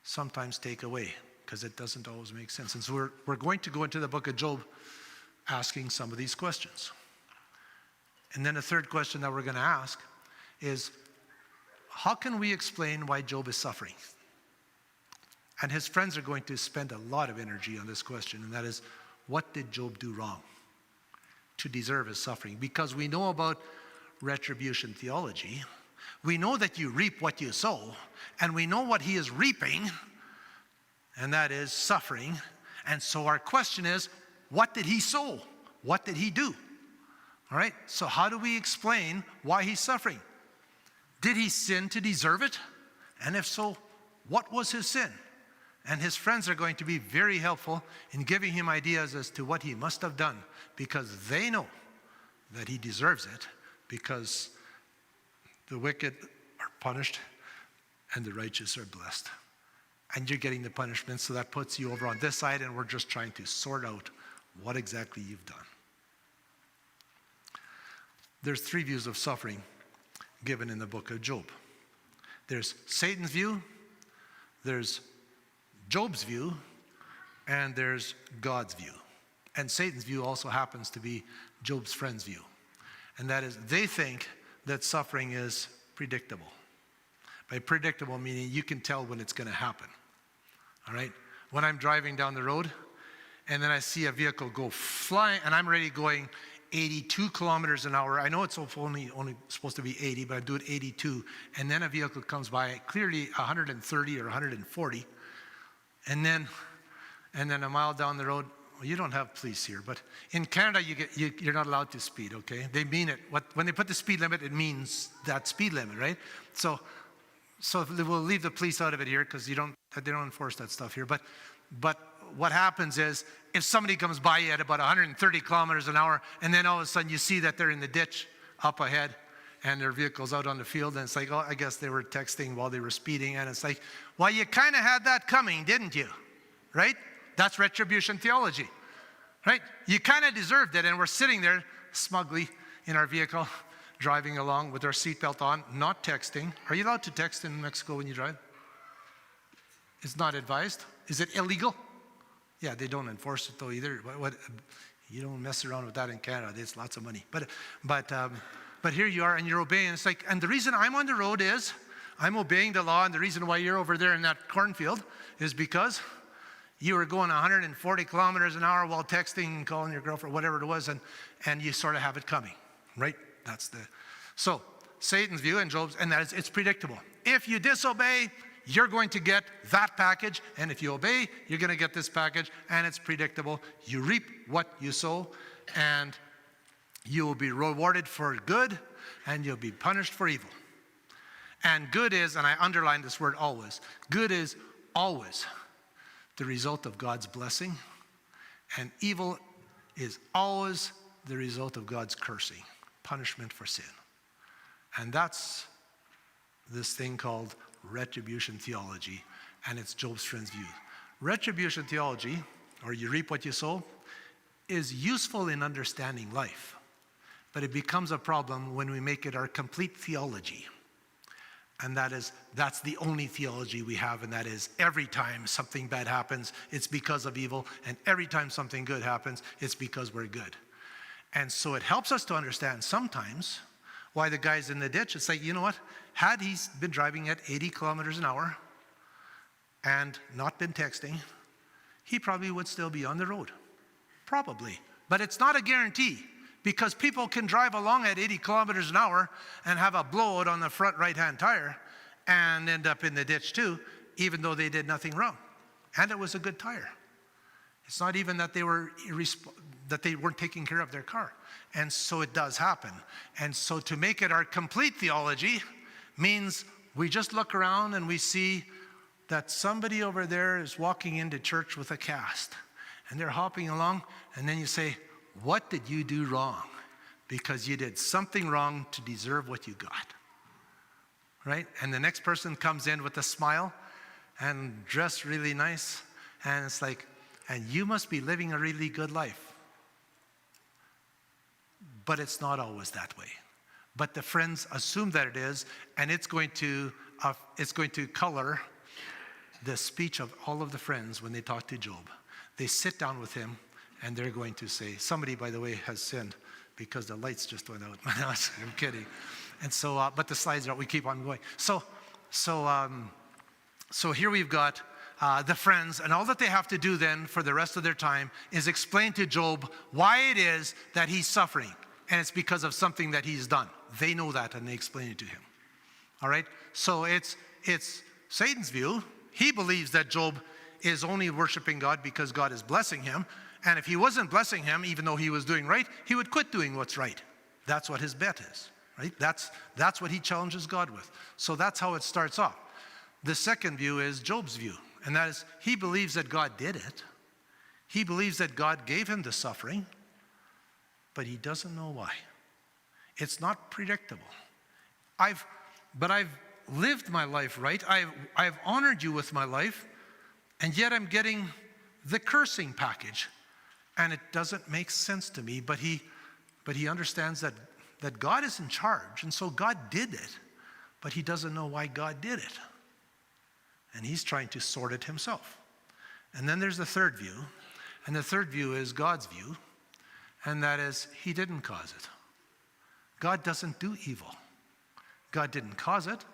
sometimes take away? Because it doesn't always make sense. And so we're going to go into the book of Job asking some of these questions. And then the third question that we're going to ask is, how can we explain why Job is suffering? And his friends are going to spend a lot of energy on this question, and that is, what did Job do wrong to deserve his suffering? Because we know about retribution theology. We know that you reap what you sow, and we know what he is reaping, and that is suffering. And so our question is, what did he sow? What did he do? All right, so how do we explain why he's suffering? Did he sin to deserve it? And if so, what was his sin? And his friends are going to be very helpful in giving him ideas as to what he must have done, because they know that he deserves it, because the wicked are punished and the righteous are blessed. And you're getting the punishment, so that puts you over on this side, and we're just trying to sort out what exactly you've done. There's 3 views of suffering given in the book of Job. There's Satan's view, there's Job's view, and there's God's view. And Satan's view also happens to be Job's friend's view. And that is, they think that suffering is predictable. By predictable, meaning you can tell when it's going to happen. All right? When I'm driving down the road, and then I see a vehicle go flying, and I'm already going 82 kilometers an hour. I know it's only supposed to be 80, but I do it 82. And then a vehicle comes by, clearly 130 or 140. And then a mile down the road, well, you don't have police here, but in Canada, you're not allowed to speed, okay? They mean it. When they put the speed limit, it means that speed limit, right? So we'll leave the police out of it here because they don't enforce that stuff here. But what happens is, if somebody comes by you at about 130 kilometers an hour, and then all of a sudden you see that they're in the ditch up ahead, and their vehicle's out on the field, and it's like, oh, I guess they were texting while they were speeding, and it's like, well, you kind of had that coming, didn't you? Right? That's retribution theology, right? You kind of deserved it, and we're sitting there smugly in our vehicle, driving along with our seatbelt on, not texting. Are you allowed to text in Mexico when you drive? It's not advised. Is it illegal? Yeah, they don't enforce it though either. You don't mess around with that in Canada. It's lots of money. But here you are, and you're obeying. It's like, and the reason I'm on the road is I'm obeying the law, and the reason why you're over there in that cornfield is because you were going 140 kilometers an hour while texting, calling your girlfriend, whatever it was, and you sort of have it coming, right? So Satan's view and Job's, and that is, it's predictable. If you disobey, you're going to get that package, and if you obey, you're going to get this package, and it's predictable. You reap what you sow, and you will be rewarded for good, and you'll be punished for evil. And good is, and I underline this word always, good is always the result of God's blessing, and evil is always the result of God's cursing, punishment for sin. And that's this thing called retribution theology, and it's Job's friend's view. Retribution theology, or you reap what you sow, is useful in understanding life, but it becomes a problem when we make it our complete theology. And that's the only theology we have, and that is every time something bad happens, it's because of evil, and every time something good happens, it's because we're good. And so it helps us to understand sometimes why the guy's in the ditch. It's like, you know what? Had he been driving at 80 kilometers an hour and not been texting, he probably would still be on the road. Probably. But it's not a guarantee, because people can drive along at 80 kilometers an hour and have a blowout on the front right-hand tire and end up in the ditch too, even though they did nothing wrong. And it was a good tire. It's not even that they weren't taking care of their car. And so it does happen. And so to make it our complete theology means we just look around and we see that somebody over there is walking into church with a cast, and they're hopping along, and then you say, what did you do wrong? Because you did something wrong to deserve what you got, right? And the next person comes in with a smile and dressed really nice, and it's like, and you must be living a really good life. But it's not always that way. But the friends assume that it is, and it's going to color the speech of all of the friends when they talk to Job. They sit down with him, and they're going to say, somebody, by the way, has sinned because the lights just went out. I'm kidding. And so, but the slides are, we keep on going. So here we've got the friends, and all that they have to do then for the rest of their time is explain to Job why it is that he's suffering. And it's because of something that he's done. They know that, and they explain it to him. All right? So it's Satan's view. He believes that Job is only worshiping God because God is blessing him. And if he wasn't blessing him, even though he was doing right, he would quit doing what's right. That's what his bet is, right? That's what he challenges God with. So that's how it starts off. The second view is Job's view, and that is he believes that God did it. He believes that God gave him the suffering, but he doesn't know why. It's not predictable. But I've lived my life right. I've honored you with my life, and yet I'm getting the cursing package. And it doesn't make sense to me, but he understands that God is in charge, and so God did it, but he doesn't know why God did it. And he's trying to sort it himself. And then there's the third view, and the third view is God's view, and that is he didn't cause it. God doesn't do evil. God didn't cause it,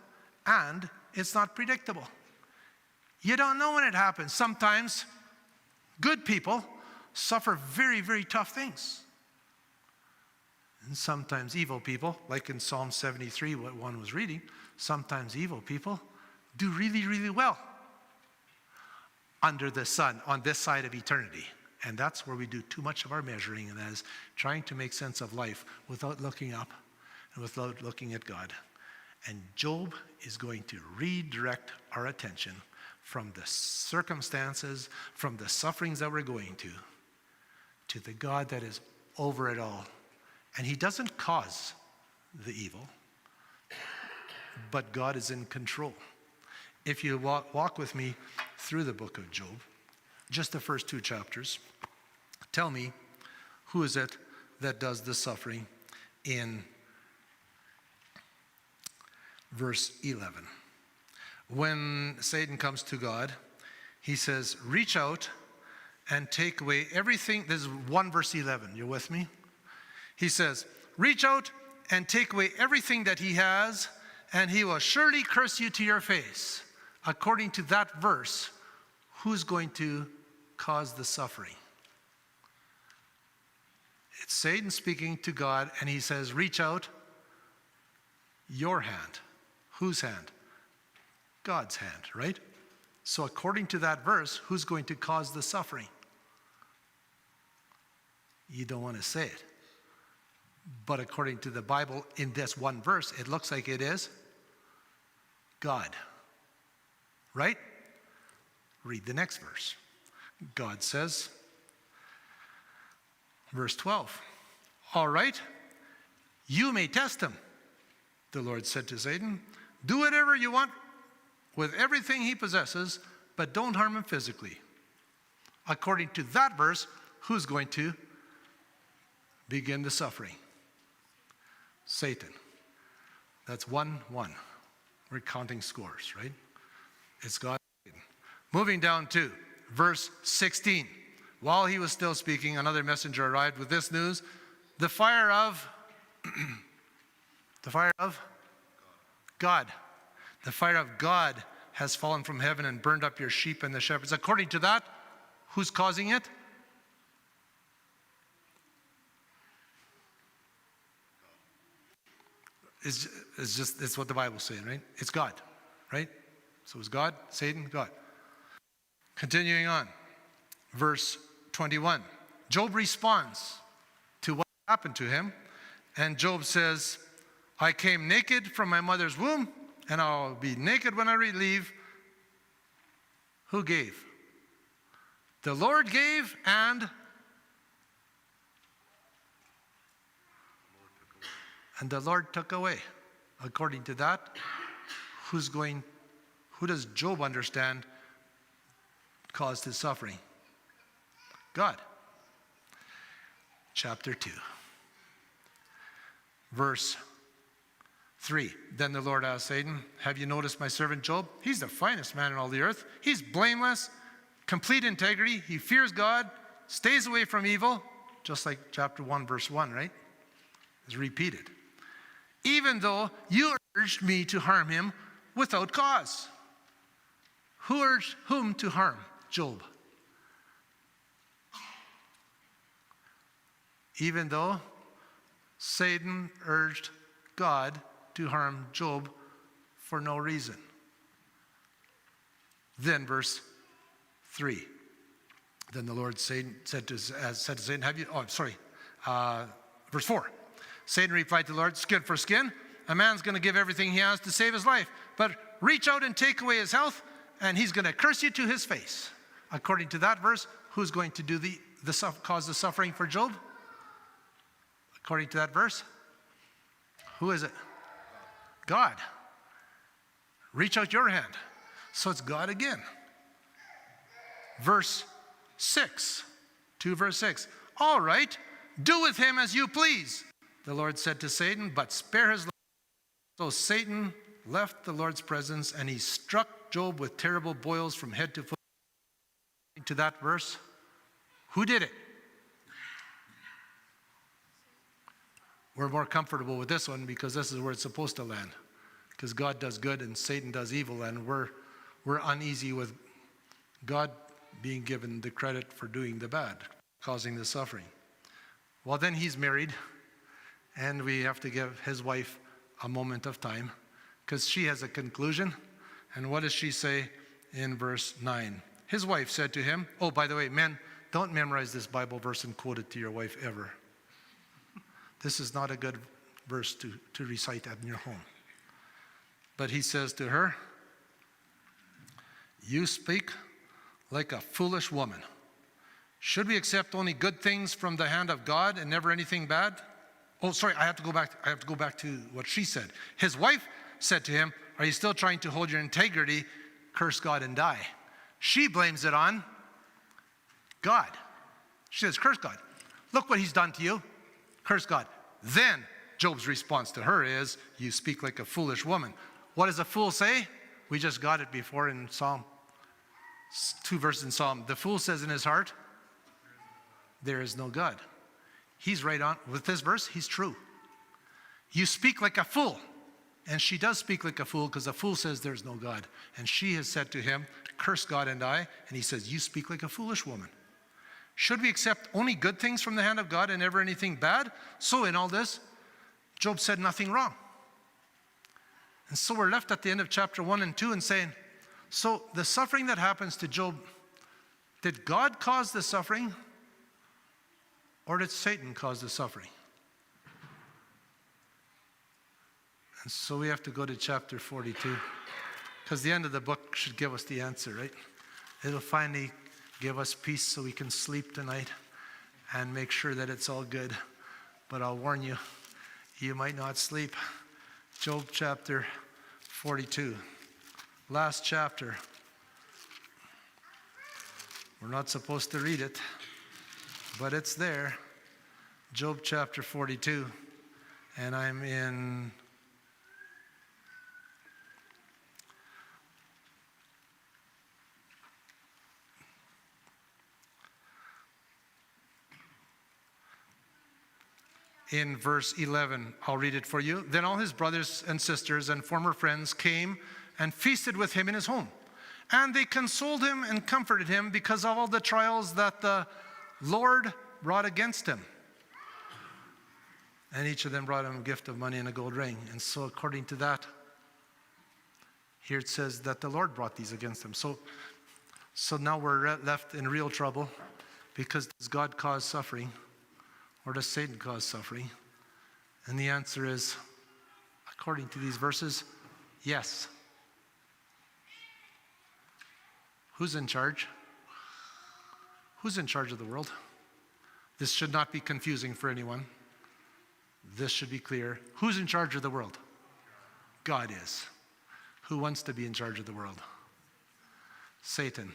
and it's not predictable. You don't know when it happens. Sometimes good people suffer very, very tough things. And sometimes evil people, like in Psalm 73, what one was reading, sometimes evil people do really, really well under the sun on this side of eternity. And that's where we do too much of our measuring, and that is trying to make sense of life without looking up and without looking at God. And Job is going to redirect our attention from the circumstances, from the sufferings that we're going to the God that is over it all. And he doesn't cause the evil, but God is in control. If you walk with me through the book of Job, just the first 2 chapters, tell me, who is it that does the suffering in verse 11? When Satan comes to God, he says, reach out and take away everything. This is 1 verse 11. You're with me? He says, reach out and take away everything that he has, and he will surely curse you to your face. According to that verse, who's going to cause the suffering? It's Satan speaking to God, and he says, reach out your hand. Whose hand? God's hand, right? So according to that verse, who's going to cause the suffering? You don't want to say it. But according to the Bible, in this one verse, it looks like it is God. Right? Read the next verse. God says, verse 12, all right, you may test him. The Lord said to Satan, do whatever you want with everything he possesses, but don't harm him physically. According to that verse, who's going to begin the suffering? Satan. That's 1-1. We're counting scores, right? It's God. Moving down to verse 16. While he was still speaking, another messenger arrived with this news. The fire of God. The fire of God has fallen from heaven and burned up your sheep and the shepherds. According to that, who's causing it? It's what the Bible's saying, right? It's God, right? So it's God, Satan, God. Continuing on, verse 21. Job responds to what happened to him, and Job says, I came naked from my mother's womb, and I'll be naked when I leave. Who gave? The Lord gave, and the Lord took away. According to that, who does Job understand caused his suffering? God. Chapter 2. Verse 3. Then the Lord asked Satan, have you noticed my servant Job? He's the finest man in all the earth. He's blameless, complete integrity. He fears God, stays away from evil. Just like chapter 1, verse 1, right? It's repeated. Even though you urged me to harm him without cause. Who urged whom to harm? Job. Even though Satan urged God to harm Job for no reason. Then verse 3. Then the Lord said to Satan, verse 4. Satan replied to the Lord, skin for skin. A man's going to give everything he has to save his life. But reach out and take away his health, and he's going to curse you to his face. According to that verse, who's going to do cause the suffering for Job? According to that verse, who is it? God. Reach out your hand. So it's God again. Verse 6. 2 verse 6. All right, do with him as you please. The Lord said to Satan, but spare his life. So Satan left the Lord's presence, and he struck Job with terrible boils from head to foot. To that verse, who did it? We're more comfortable with this one because this is where it's supposed to land. Because God does good and Satan does evil, and we're uneasy with God being given the credit for doing the bad, causing the suffering. Well, then he's married, and we have to give his wife a moment of time because she has a conclusion. And what does she say in verse 9? His wife said to him, oh, by the way, men, don't memorize this Bible verse and quote it to your wife ever. This is not a good verse to recite in your home. But he says to her, you speak like a foolish woman. Should we accept only good things from the hand of God and never anything bad? Oh, sorry, I have to go back to what she said. His wife said to him, are you still trying to hold your integrity? Curse God and die. She blames it on God. She says, curse God. Look what he's done to you. Curse God. Then Job's response to her is, you speak like a foolish woman. What does a fool say? We just got it before in Psalm. 2 verses in Psalm. The fool says in his heart, there is no God. He's right on. With this verse, he's true. You speak like a fool. And she does speak like a fool because a fool says there's no God. And she has said to him, curse God and die. And he says, you speak like a foolish woman. Should we accept only good things from the hand of God and never anything bad? So in all this, Job said nothing wrong. And so we're left at the end of chapter 1 and 2 and saying, so the suffering that happens to Job, did God cause the suffering or did Satan cause the suffering? And so we have to go to chapter 42 because the end of the book should give us the answer, right? It'll finally give us peace so we can sleep tonight and make sure that it's all good. But I'll warn you, you might not sleep. Job chapter 42, last chapter. We're not supposed to read it, but it's there. Job chapter 42, and I'm in verse 11. I'll read it for you. Then all his brothers and sisters and former friends came and feasted with him in his home. And they consoled him and comforted him because of all the trials that the Lord brought against him. And each of them brought him a gift of money and a gold ring. And so according to that, here it says that the Lord brought these against him. So now we're left in real trouble because does God cause suffering? Or does Satan cause suffering? And the answer is, according to these verses, yes. Who's in charge? Who's in charge of the world? This should not be confusing for anyone. This should be clear. Who's in charge of the world? God is. Who wants to be in charge of the world? Satan.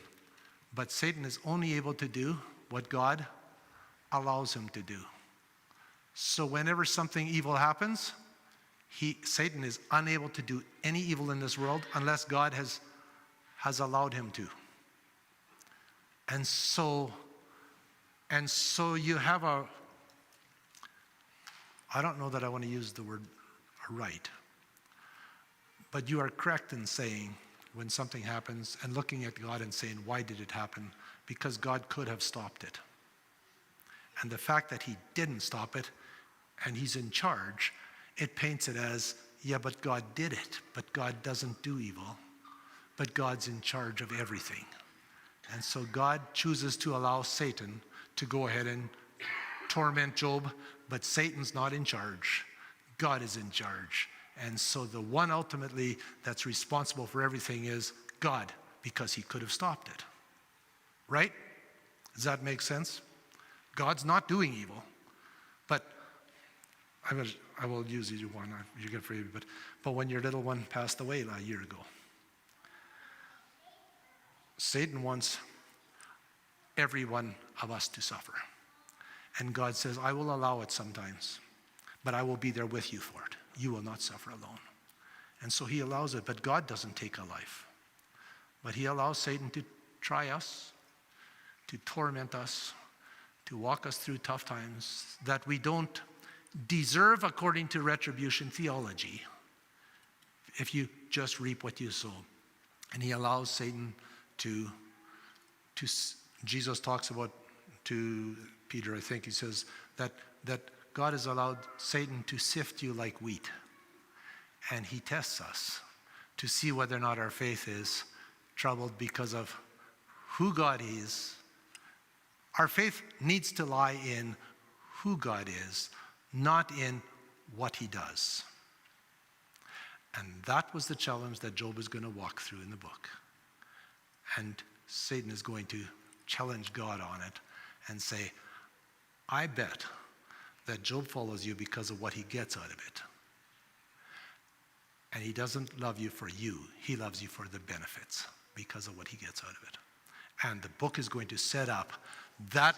But Satan is only able to do what God allows him to do. So whenever something evil happens, Satan is unable to do any evil in this world unless God has allowed him to. And so you have I don't know that I want to use the word right, but you are correct in saying when something happens and looking at God and saying, why did it happen? Because God could have stopped it. And the fact that he didn't stop it and he's in charge, it paints it as, yeah, but God did it. But God doesn't do evil. But God's in charge of everything. And so God chooses to allow Satan to go ahead and torment Job, but Satan's not in charge. God is in charge. And so the one ultimately that's responsible for everything is God, because he could have stopped it. Right? Does that make sense? God's not doing evil, but I will use you one. You get for you, but when your little one passed away a year ago, Satan wants every one of us to suffer, and God says, "I will allow it sometimes, but I will be there with you for it. You will not suffer alone." And so He allows it, but God doesn't take a life, but He allows Satan to try us, to torment us, to walk us through tough times that we don't deserve according to retribution theology, if you just reap what you sow. And He allows Satan to Jesus talks about to Peter, I think he says, that God has allowed Satan to sift you like wheat. And he tests us to see whether or not our faith is troubled because of who God is. Our faith needs to lie in who God is, not in what he does. And that was the challenge that Job is going to walk through in the book. And Satan is going to challenge God on it and say, I bet that Job follows you because of what he gets out of it. And he doesn't love you for you. He loves you for the benefits because of what he gets out of it. And the book is going to set up that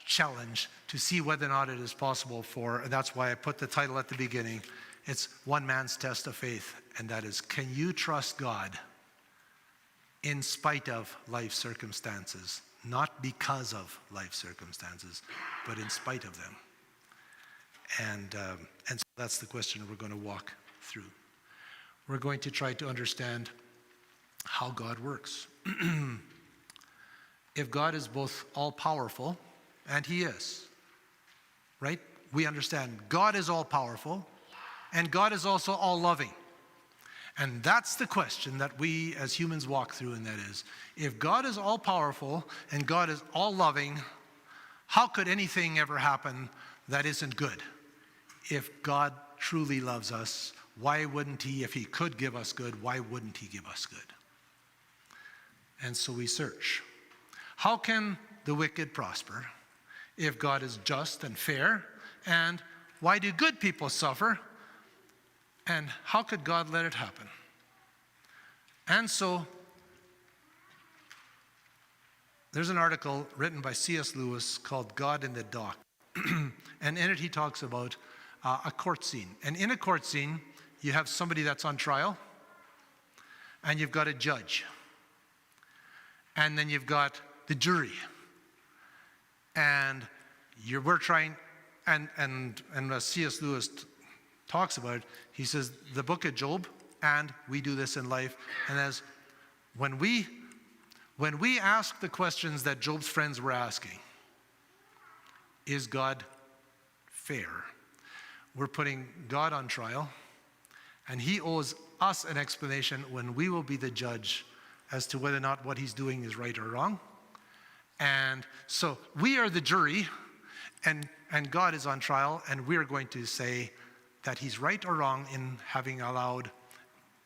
challenge to see whether or not it is possible for, and that's why I put the title at the beginning. It's One Man's Test of Faith, and that is, can you trust God in spite of life circumstances? Not because of life circumstances, but in spite of them. And so that's the question we're going to walk through. We're going to try to understand how God works. If God is both all-powerful, and he is, right? We understand God is all-powerful, and God is also all-loving. And that's the question that we as humans walk through, and that is, if God is all-powerful and God is all-loving, how could anything ever happen that isn't good? If God truly loves us, why wouldn't he, if he could give us good, why wouldn't he give us good? And so we search. How can the wicked prosper if God is just and fair? And why do good people suffer? And how could God let it happen? And so, there's an article written by C.S. Lewis called God in the Dock. And in it he talks about a court scene. And in a court scene, you have somebody that's on trial, and you've got a judge. And then you've got the jury. And we're trying, and as C.S. Lewis talks about it, he says, the book of Job, and we do this in life, and as when we ask the questions that Job's friends were asking, is God fair? We're putting God on trial, and he owes us an explanation when we will be the judge as to whether or not what he's doing is right or wrong. And so we are the jury, and God is on trial, and we're going to say that he's right or wrong in having allowed,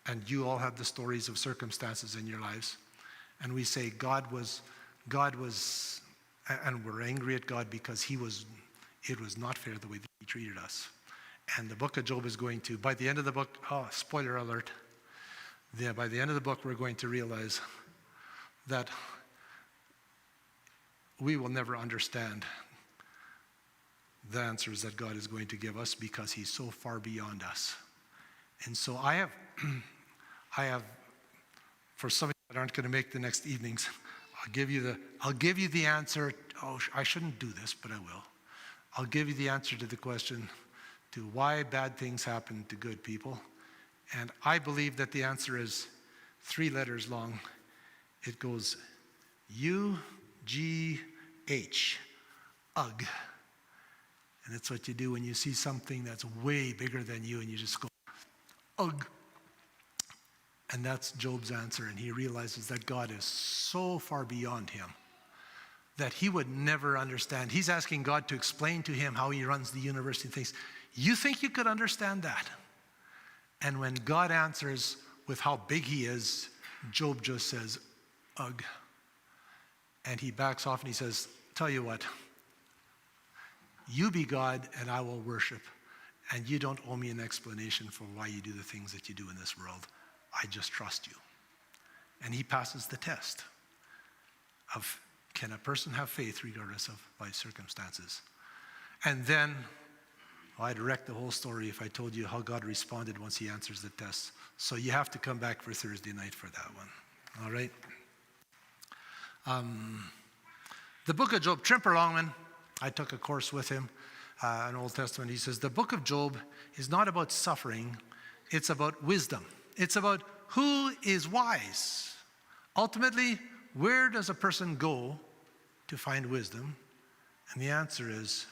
and you all have the stories of circumstances in your lives, and we say God was, and we're angry at God because it was not fair the way that he treated us. And the book of Job is going to, by the end of the book, spoiler alert, by the end of the book we're going to realize that we will never understand the answers that God is going to give us because he's so far beyond us. And so I have, for some of you that aren't going to make the next evenings, I'll give you the answer. Oh, I shouldn't do this, but I will. I'll give you the answer to the question to why bad things happen to good people. And I believe that the answer is 3 letters long. It goes U-G-H, ugh. And it's what you do when you see something that's way bigger than you and you just go, ugh. And that's Job's answer. And he realizes that God is so far beyond him that he would never understand. He's asking God to explain to him how he runs the universe and thinks, you think you could understand that? And when God answers with how big he is, Job just says, ugh. And he backs off and he says, tell you what, you be God and I will worship. And you don't owe me an explanation for why you do the things that you do in this world. I just trust you. And he passes the test of, can a person have faith regardless of life circumstances? And then, I'd wreck the whole story if I told you how God responded once he answers the test. So you have to come back for Thursday night for that one. All right? The book of Job, Trimper Longman, I took a course with him, in Old Testament. He says, the book of Job is not about suffering, it's about wisdom. It's about who is wise. Ultimately, where does a person go to find wisdom? And the answer is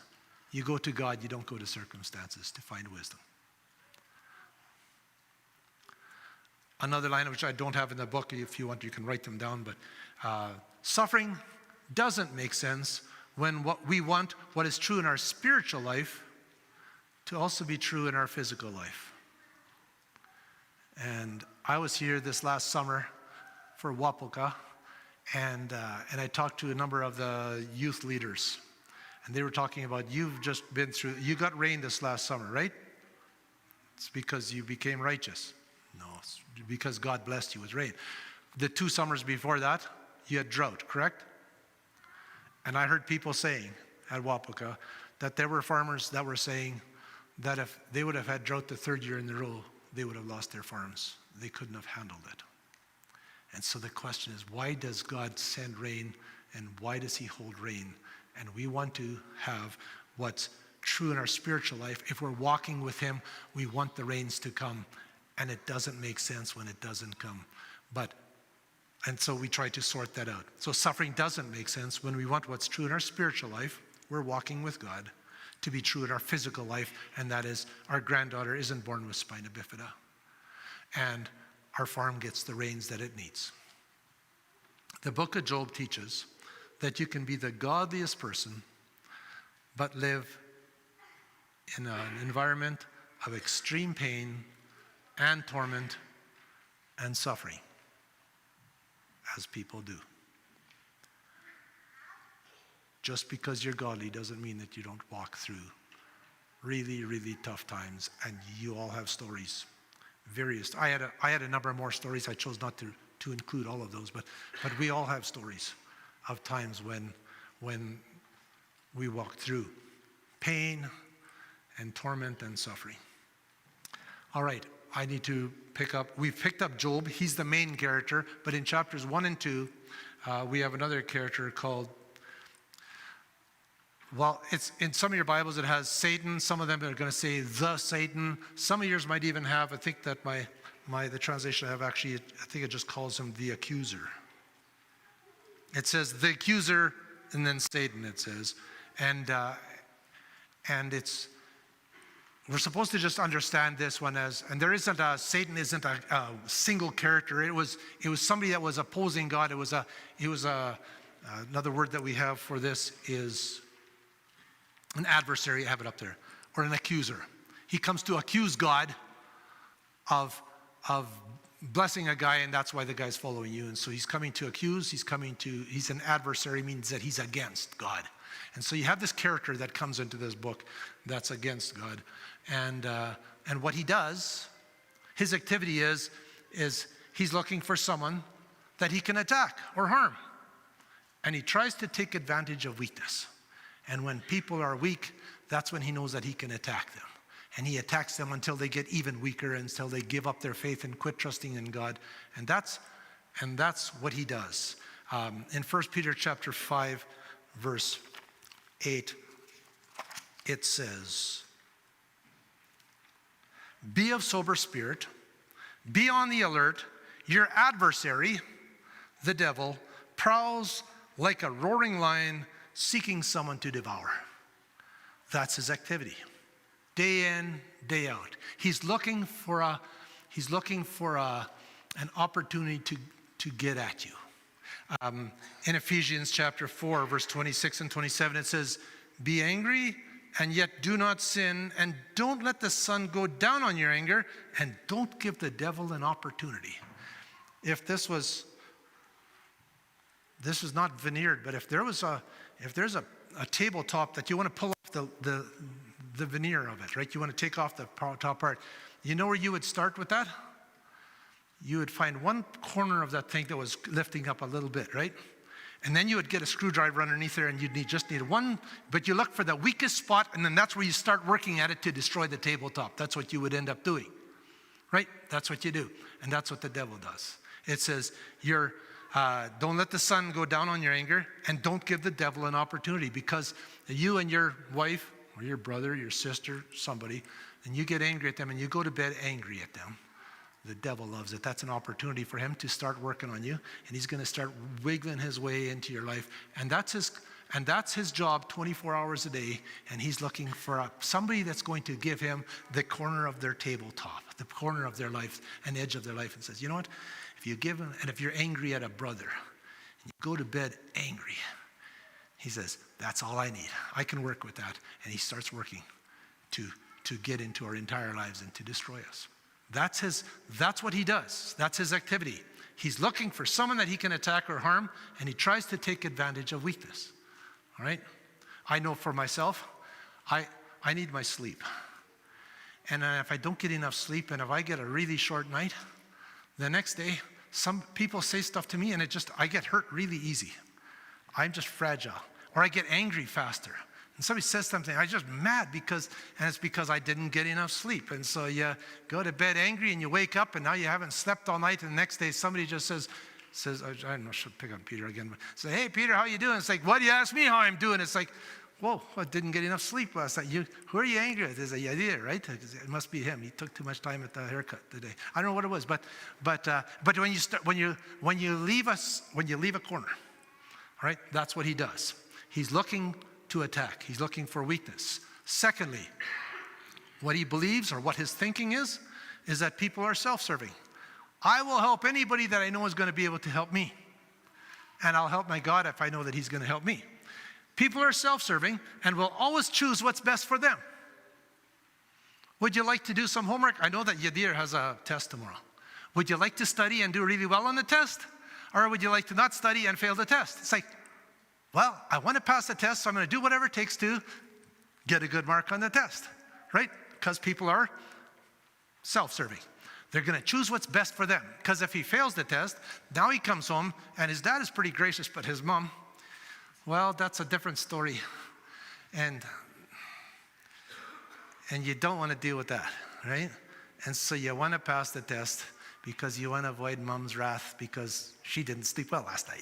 You go to God, you don't go to circumstances to find wisdom. Another line which I don't have in the book, if you want you can write them down, but suffering doesn't make sense when what we want, what is true in our spiritual life, to also be true in our physical life. And I was here this last summer for Wapoka, and I talked to a number of the youth leaders, and they were talking about, you've just been through, you got rain this last summer, right? It's because you became righteous. No, it's because God blessed you with rain. The 2 summers before that, you had drought, correct? And I heard people saying at Wapoka that there were farmers that were saying that if they would have had drought the 3rd year in a row, they would have lost their farms. They couldn't have handled it. And so the question is, why does God send rain, and why does he hold rain? And we want to have what's true in our spiritual life. If we're walking with him, we want the rains to come, and it doesn't make sense when it doesn't come. And so we try to sort that out. So suffering doesn't make sense when we want what's true in our spiritual life. We're walking with God, to be true in our physical life, and that is our granddaughter isn't born with spina bifida, and our farm gets the rains that it needs. The book of Job teaches that you can be the godliest person but live in an environment of extreme pain and torment and suffering, as people do. Just because you're godly doesn't mean that you don't walk through really, really tough times, and you all have stories. I had a number of more stories. I chose not to include all of those, but we all have stories of times when we walk through pain and torment and suffering. All right, I need to we've picked up Job. He's the main character, but in chapters 1 and 2, we have another character called, well, it's in some of your Bibles it has Satan. Some of them are going to say the Satan. Some of yours might even have, I think that the translation I have actually, I think it just calls him the accuser. It says the accuser and then Satan, it says. And it's, we're supposed to just understand this one as, and Satan isn't a single character. It was somebody that was opposing God. Another word that we have for this is an adversary. I have it up there, or an accuser. He comes to accuse God of blessing a guy, and that's why the guy's following you. And so he's coming to accuse. He's an adversary, means that he's against God. And so you have this character that comes into this book that's against God. And what he does, his activity is he's looking for someone that he can attack or harm. And he tries to take advantage of weakness. And when people are weak, that's when he knows that he can attack them. And he attacks them until they get even weaker, until they give up their faith and quit trusting in God. And that's what he does. In 1 Peter chapter 5, verse 8, it says, "Be of sober spirit, be on the alert. Your adversary, the devil, prowls like a roaring lion, seeking someone to devour." That's his activity. Day in, day out. He's looking for an opportunity to get at you. In Ephesians chapter 4, verse 26 and 27, it says, "Be angry and yet do not sin, and don't let the sun go down on your anger, and don't give the devil an opportunity." If this was not veneered, but if there's a tabletop that you want to pull off the veneer of it, right? You want to take off the top part. You know where you would start with that? You would find one corner of that thing that was lifting up a little bit, right? And then you would get a screwdriver underneath there, and you'd just need one, but you look for the weakest spot, and then that's where you start working at it to destroy the tabletop. That's what you would end up doing, right? That's what you do, and that's what the devil does. It says, don't let the sun go down on your anger, and don't give the devil an opportunity, because you and your wife, or your brother, your sister, somebody, and you get angry at them, and you go to bed angry at them. The devil loves it. That's an opportunity for him to start working on you, and he's going to start wiggling his way into your life. And that's And that's his job 24 hours a day. And he's looking for somebody that's going to give him the corner of their tabletop, the corner of their life, an edge of their life, and says, you know what? If you give him, and if you're angry at a brother, and you go to bed angry, he says, that's all I need. I can work with that. And he starts working to get into our entire lives and to destroy us. That's what he does. That's his activity. He's looking for someone that he can attack or harm, and he tries to take advantage of weakness. All right? I know for myself, I need my sleep. And if I don't get enough sleep, and if I get a really short night, the next day, some people say stuff to me, and I get hurt really easy. I'm just fragile. Or I get angry faster. And somebody says something, I'm just mad and it's because I didn't get enough sleep. And so you go to bed angry and you wake up and now you haven't slept all night, and the next day somebody just says, I don't know, I should pick on Peter again, but say, hey Peter, how you doing? It's like, why do you ask me how I'm doing? It's like, whoa, I didn't get enough sleep last night. Who are you angry with? It's like, yeah, did, right? It must be him. He took too much time at the haircut today. I don't know what it was, but when you leave a corner, all right, that's what he does. He's looking to attack. He's looking for weakness. Secondly, what he believes or what his thinking is that people are self-serving. I will help anybody that I know is going to be able to help me. And I'll help my God if I know that he's going to help me. People are self-serving and will always choose what's best for them. Would you like to do some homework? I know that Yadir has a test tomorrow. Would you like to study and do really well on the test? Or would you like to not study and fail the test? It's like, well, I want to pass the test, so I'm going to do whatever it takes to get a good mark on the test, right? Because people are self-serving. They're going to choose what's best for them. Because if he fails the test, now he comes home, and his dad is pretty gracious, but his mom, well, that's a different story. And you don't want to deal with that, right? And so you want to pass the test because you want to avoid mom's wrath because she didn't sleep well last night,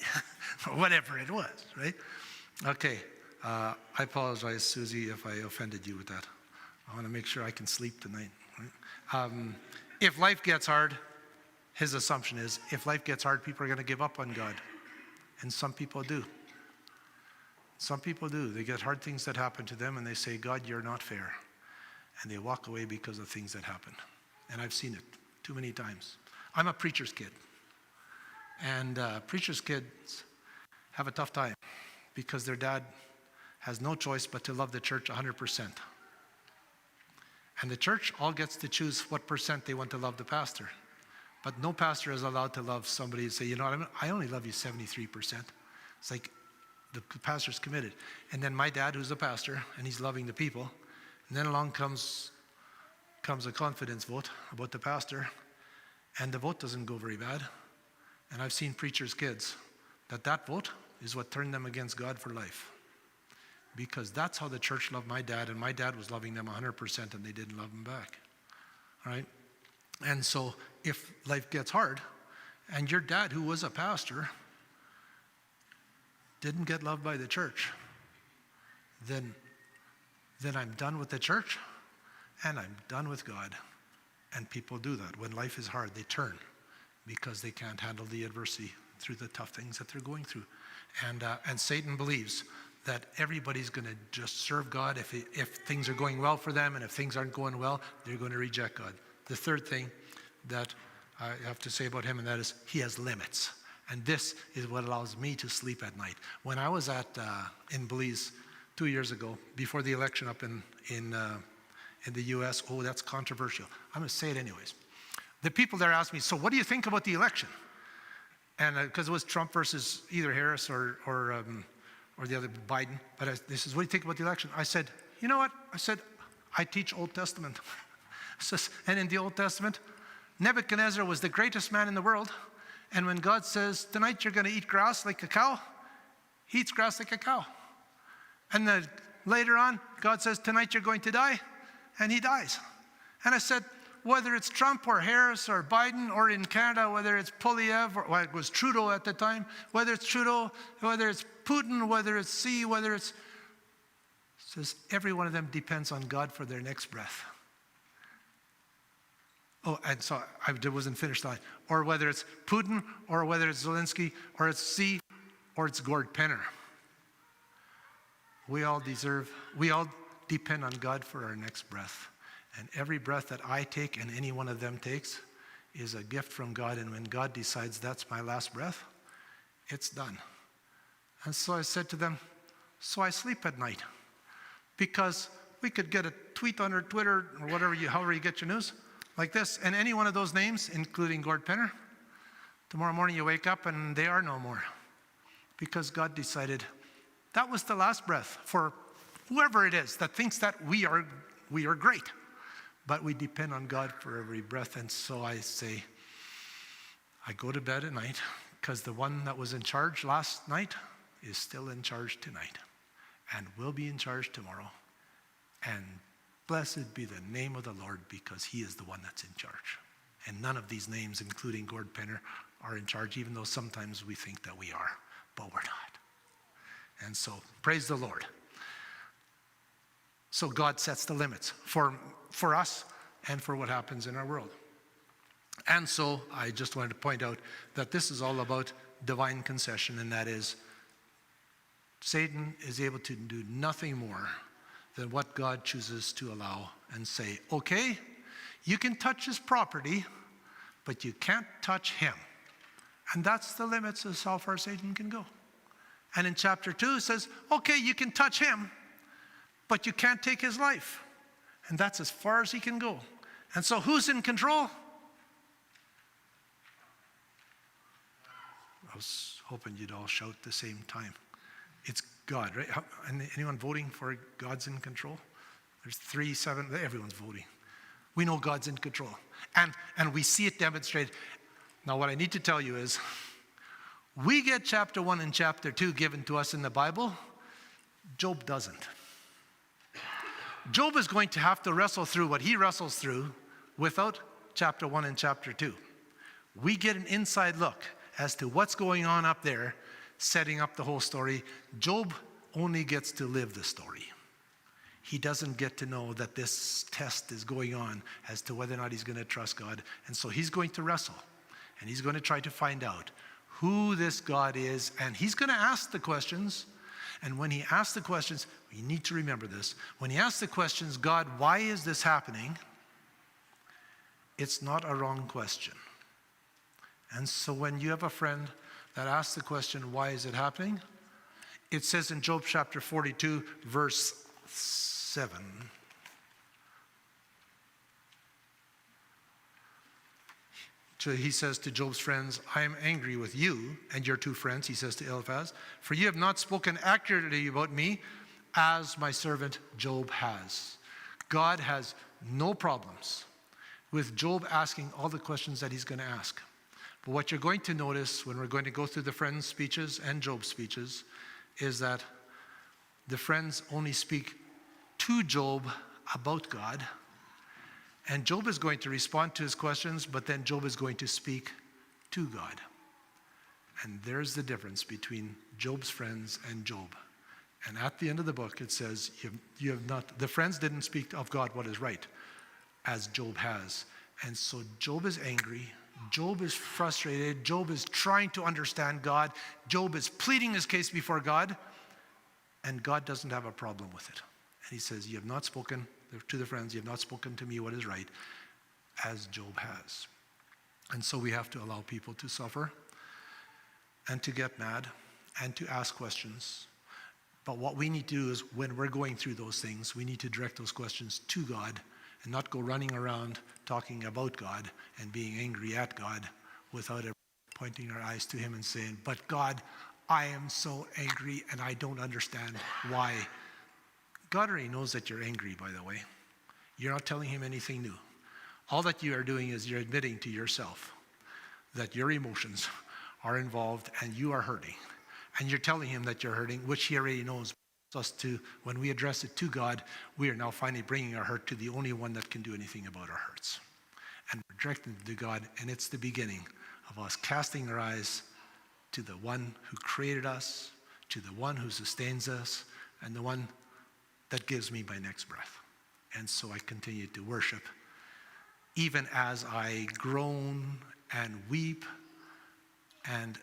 or whatever it was, right? Okay, I apologize, Susie, if I offended you with that. I want to make sure I can sleep tonight, right? If life gets hard, his assumption is, if life gets hard, people are going to give up on God. And some people do. Some people do. They get hard things that happen to them, and they say, God, you're not fair. And they walk away because of things that happen. And I've seen it too many times. I'm a preacher's kid. And preacher's kids have a tough time because their dad has no choice but to love the church 100%. And the church all gets to choose what percent they want to love the pastor. But no pastor is allowed to love somebody and say, you know what, I only love you 73%. It's like the pastor's committed. And then my dad, who's a pastor, and he's loving the people, and then along comes a confidence vote about the pastor, and the vote doesn't go very bad. And I've seen preachers' kids that vote is what turned them against God for life. Because that's how the church loved my dad, and my dad was loving them 100%, and they didn't love him back. All right? And so if life gets hard, and your dad, who was a pastor, didn't get loved by the church, then I'm done with the church, and I'm done with God. And people do that. When life is hard, they turn because they can't handle the adversity through the tough things that they're going through. And Satan believes that everybody's going to just serve God if things are going well for them, and if things aren't going well, they're going to reject God. The third thing that I have to say about him, and that is he has limits. And this is what allows me to sleep at night. When I was in Belize 2 years ago, before the election up in the U.S., oh, that's controversial. I'm going to say it anyways. The people there asked me, so what do you think about the election? And because it was Trump versus either Harris or the other Biden. But this is, what do you think about the election? I said, you know what? I said, I teach Old Testament. And in the Old Testament, Nebuchadnezzar was the greatest man in the world. And when God says, tonight you're going to eat grass like a cow, he eats grass like a cow. And then later on, God says, tonight you're going to die, and he dies. And I said, whether it's Trump or Harris or Biden, or in Canada, whether it's Polyev, or it was Trudeau at the time, whether it's Trudeau, whether it's Putin, whether it's Xi, whether it's, says every one of them depends on God for their next breath. Oh, and so I wasn't finished that. Or whether it's Putin, or whether it's Zelensky, or it's Xi, or it's Gord Penner. we all depend on God for our next breath. And every breath that I take and any one of them takes is a gift from God. And when God decides that's my last breath, it's done. And so I said to them, so I sleep at night. Because we could get a tweet on our Twitter or however you get your news, like this, and any one of those names, including Gord Penner, tomorrow morning you wake up and they are no more. Because God decided that was the last breath for whoever it is that thinks that we are great. But we depend on God for every breath. And so I say, I go to bed at night because the one that was in charge last night is still in charge tonight and will be in charge tomorrow. And blessed be the name of the Lord, because he is the one that's in charge. And none of these names, including Gord Penner, are in charge, even though sometimes we think that we are, but we're not. And so, praise the Lord. So God sets the limits for us and for what happens in our world. And so I just wanted to point out that this is all about divine concession, and that is Satan is able to do nothing more than what God chooses to allow and say, okay, you can touch his property, but you can't touch him. And that's the limits of how far Satan can go. And in chapter 2 it says, okay, you can touch him, but you can't take his life. And that's as far as he can go. And so who's in control? I was hoping you'd all shout at the same time. It's God, right? Anyone voting for God's in control? There's 3, 7, everyone's voting. We know God's in control. And we see it demonstrated. Now what I need to tell you is, we get chapter 1 and chapter 2 given to us in the Bible. Job doesn't. Job is going to have to wrestle through what he wrestles through without chapter 1 and chapter 2. We get an inside look as to what's going on up there, setting up the whole story. Job only gets to live the story. He doesn't get to know that this test is going on as to whether or not he's going to trust God. And so he's going to wrestle. And he's going to try to find out who this God is. And he's going to ask the questions. And when he asks the questions, we need to remember this. When he asks the questions, God, why is this happening? It's not a wrong question. And so when you have a friend that asks the question, why is it happening? It says in Job chapter 42, verse 7. So he says to Job's friends, I am angry with you and your two friends, he says to Eliphaz, for you have not spoken accurately about me as my servant Job has. God has no problems with Job asking all the questions that he's going to ask. But what you're going to notice when we're going to go through the friends' speeches and Job's speeches is that the friends only speak to Job about God. And Job is going to respond to his questions, but then Job is going to speak to God. And there's the difference between Job's friends and Job. And at the end of the book, it says, you have not, the friends didn't speak of God what is right, as Job has. And so Job is angry. Job is frustrated. Job is trying to understand God. Job is pleading his case before God. And God doesn't have a problem with it. And he says, you have not spoken to the friends, you have not spoken to me what is right, as Job has. And so we have to allow people to suffer and to get mad and to ask questions. But what we need to do is when we're going through those things, we need to direct those questions to God and not go running around talking about God and being angry at God without ever pointing our eyes to him and saying, but God, I am so angry and I don't understand why. God already knows that you're angry, by the way. You're not telling him anything new. All that you are doing is you're admitting to yourself that your emotions are involved and you are hurting. And you're telling him that you're hurting, which he already knows. Us to, when we address it to God, we are now finally bringing our hurt to the only one that can do anything about our hurts. And we're directing it to God, and it's the beginning of us casting our eyes to the one who created us, to the one who sustains us, and the one that gives me my next breath. And so I continue to worship, even as I groan and weep and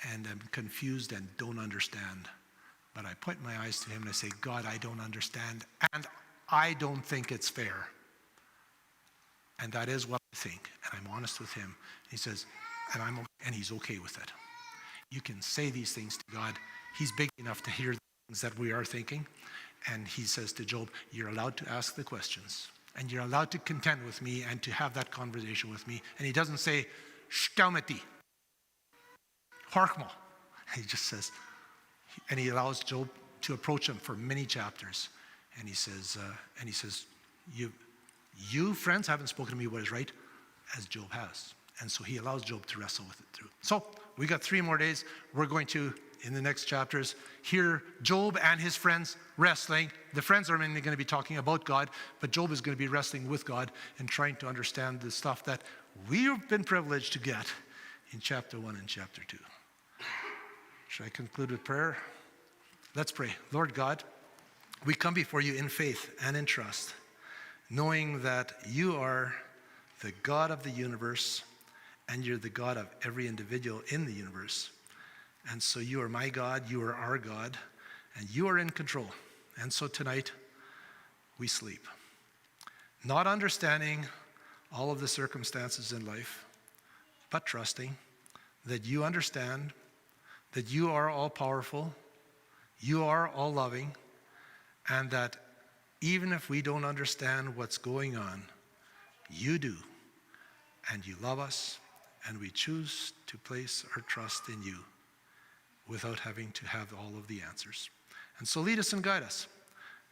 am confused and don't understand But I point my eyes to him and I say, God, I don't understand, and I don't think it's fair. And that is what I think, and I'm honest with him. He says, and he's okay with it. You can say these things to God. He's big enough to hear the things that we are thinking. And he says to Job, you're allowed to ask the questions, and you're allowed to contend with me and to have that conversation with me. And he doesn't say, Stameti, Harkmo. He just says, and he allows Job to approach him for many chapters. And he says, you friends haven't spoken to me what is right, as Job has. And so he allows Job to wrestle with it through. So we got 3 more days. We're going to, in the next chapters, hear Job and his friends wrestling. The friends are mainly going to be talking about God, but Job is going to be wrestling with God and trying to understand the stuff that we've been privileged to get in chapter 1 and chapter 2. Should I conclude with prayer? Let's pray. Lord God, we come before you in faith and in trust, knowing that you are the God of the universe, and you're the God of every individual in the universe. And so you are my God, you are our God, and you are in control. And so tonight, we sleep, not understanding all of the circumstances in life, but trusting that you understand, that you are all-powerful, you are all-loving, and that even if we don't understand what's going on, you do. And you love us, and we choose to place our trust in you without having to have all of the answers. And so lead us and guide us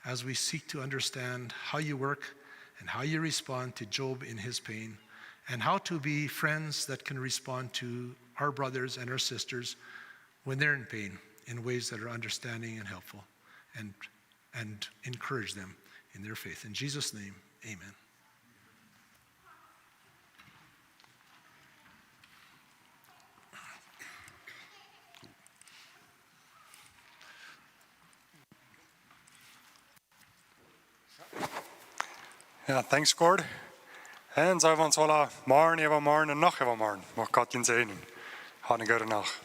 as we seek to understand how you work and how you respond to Job in his pain, and how to be friends that can respond to our brothers and our sisters when they're in pain in ways that are understanding and helpful, and encourage them in their faith. In Jesus' name, amen. Ja, thanks Gord. En så van sola morgen, eva morgen en nacht eva morgen. Mag God je zegen. Ha een goede nacht.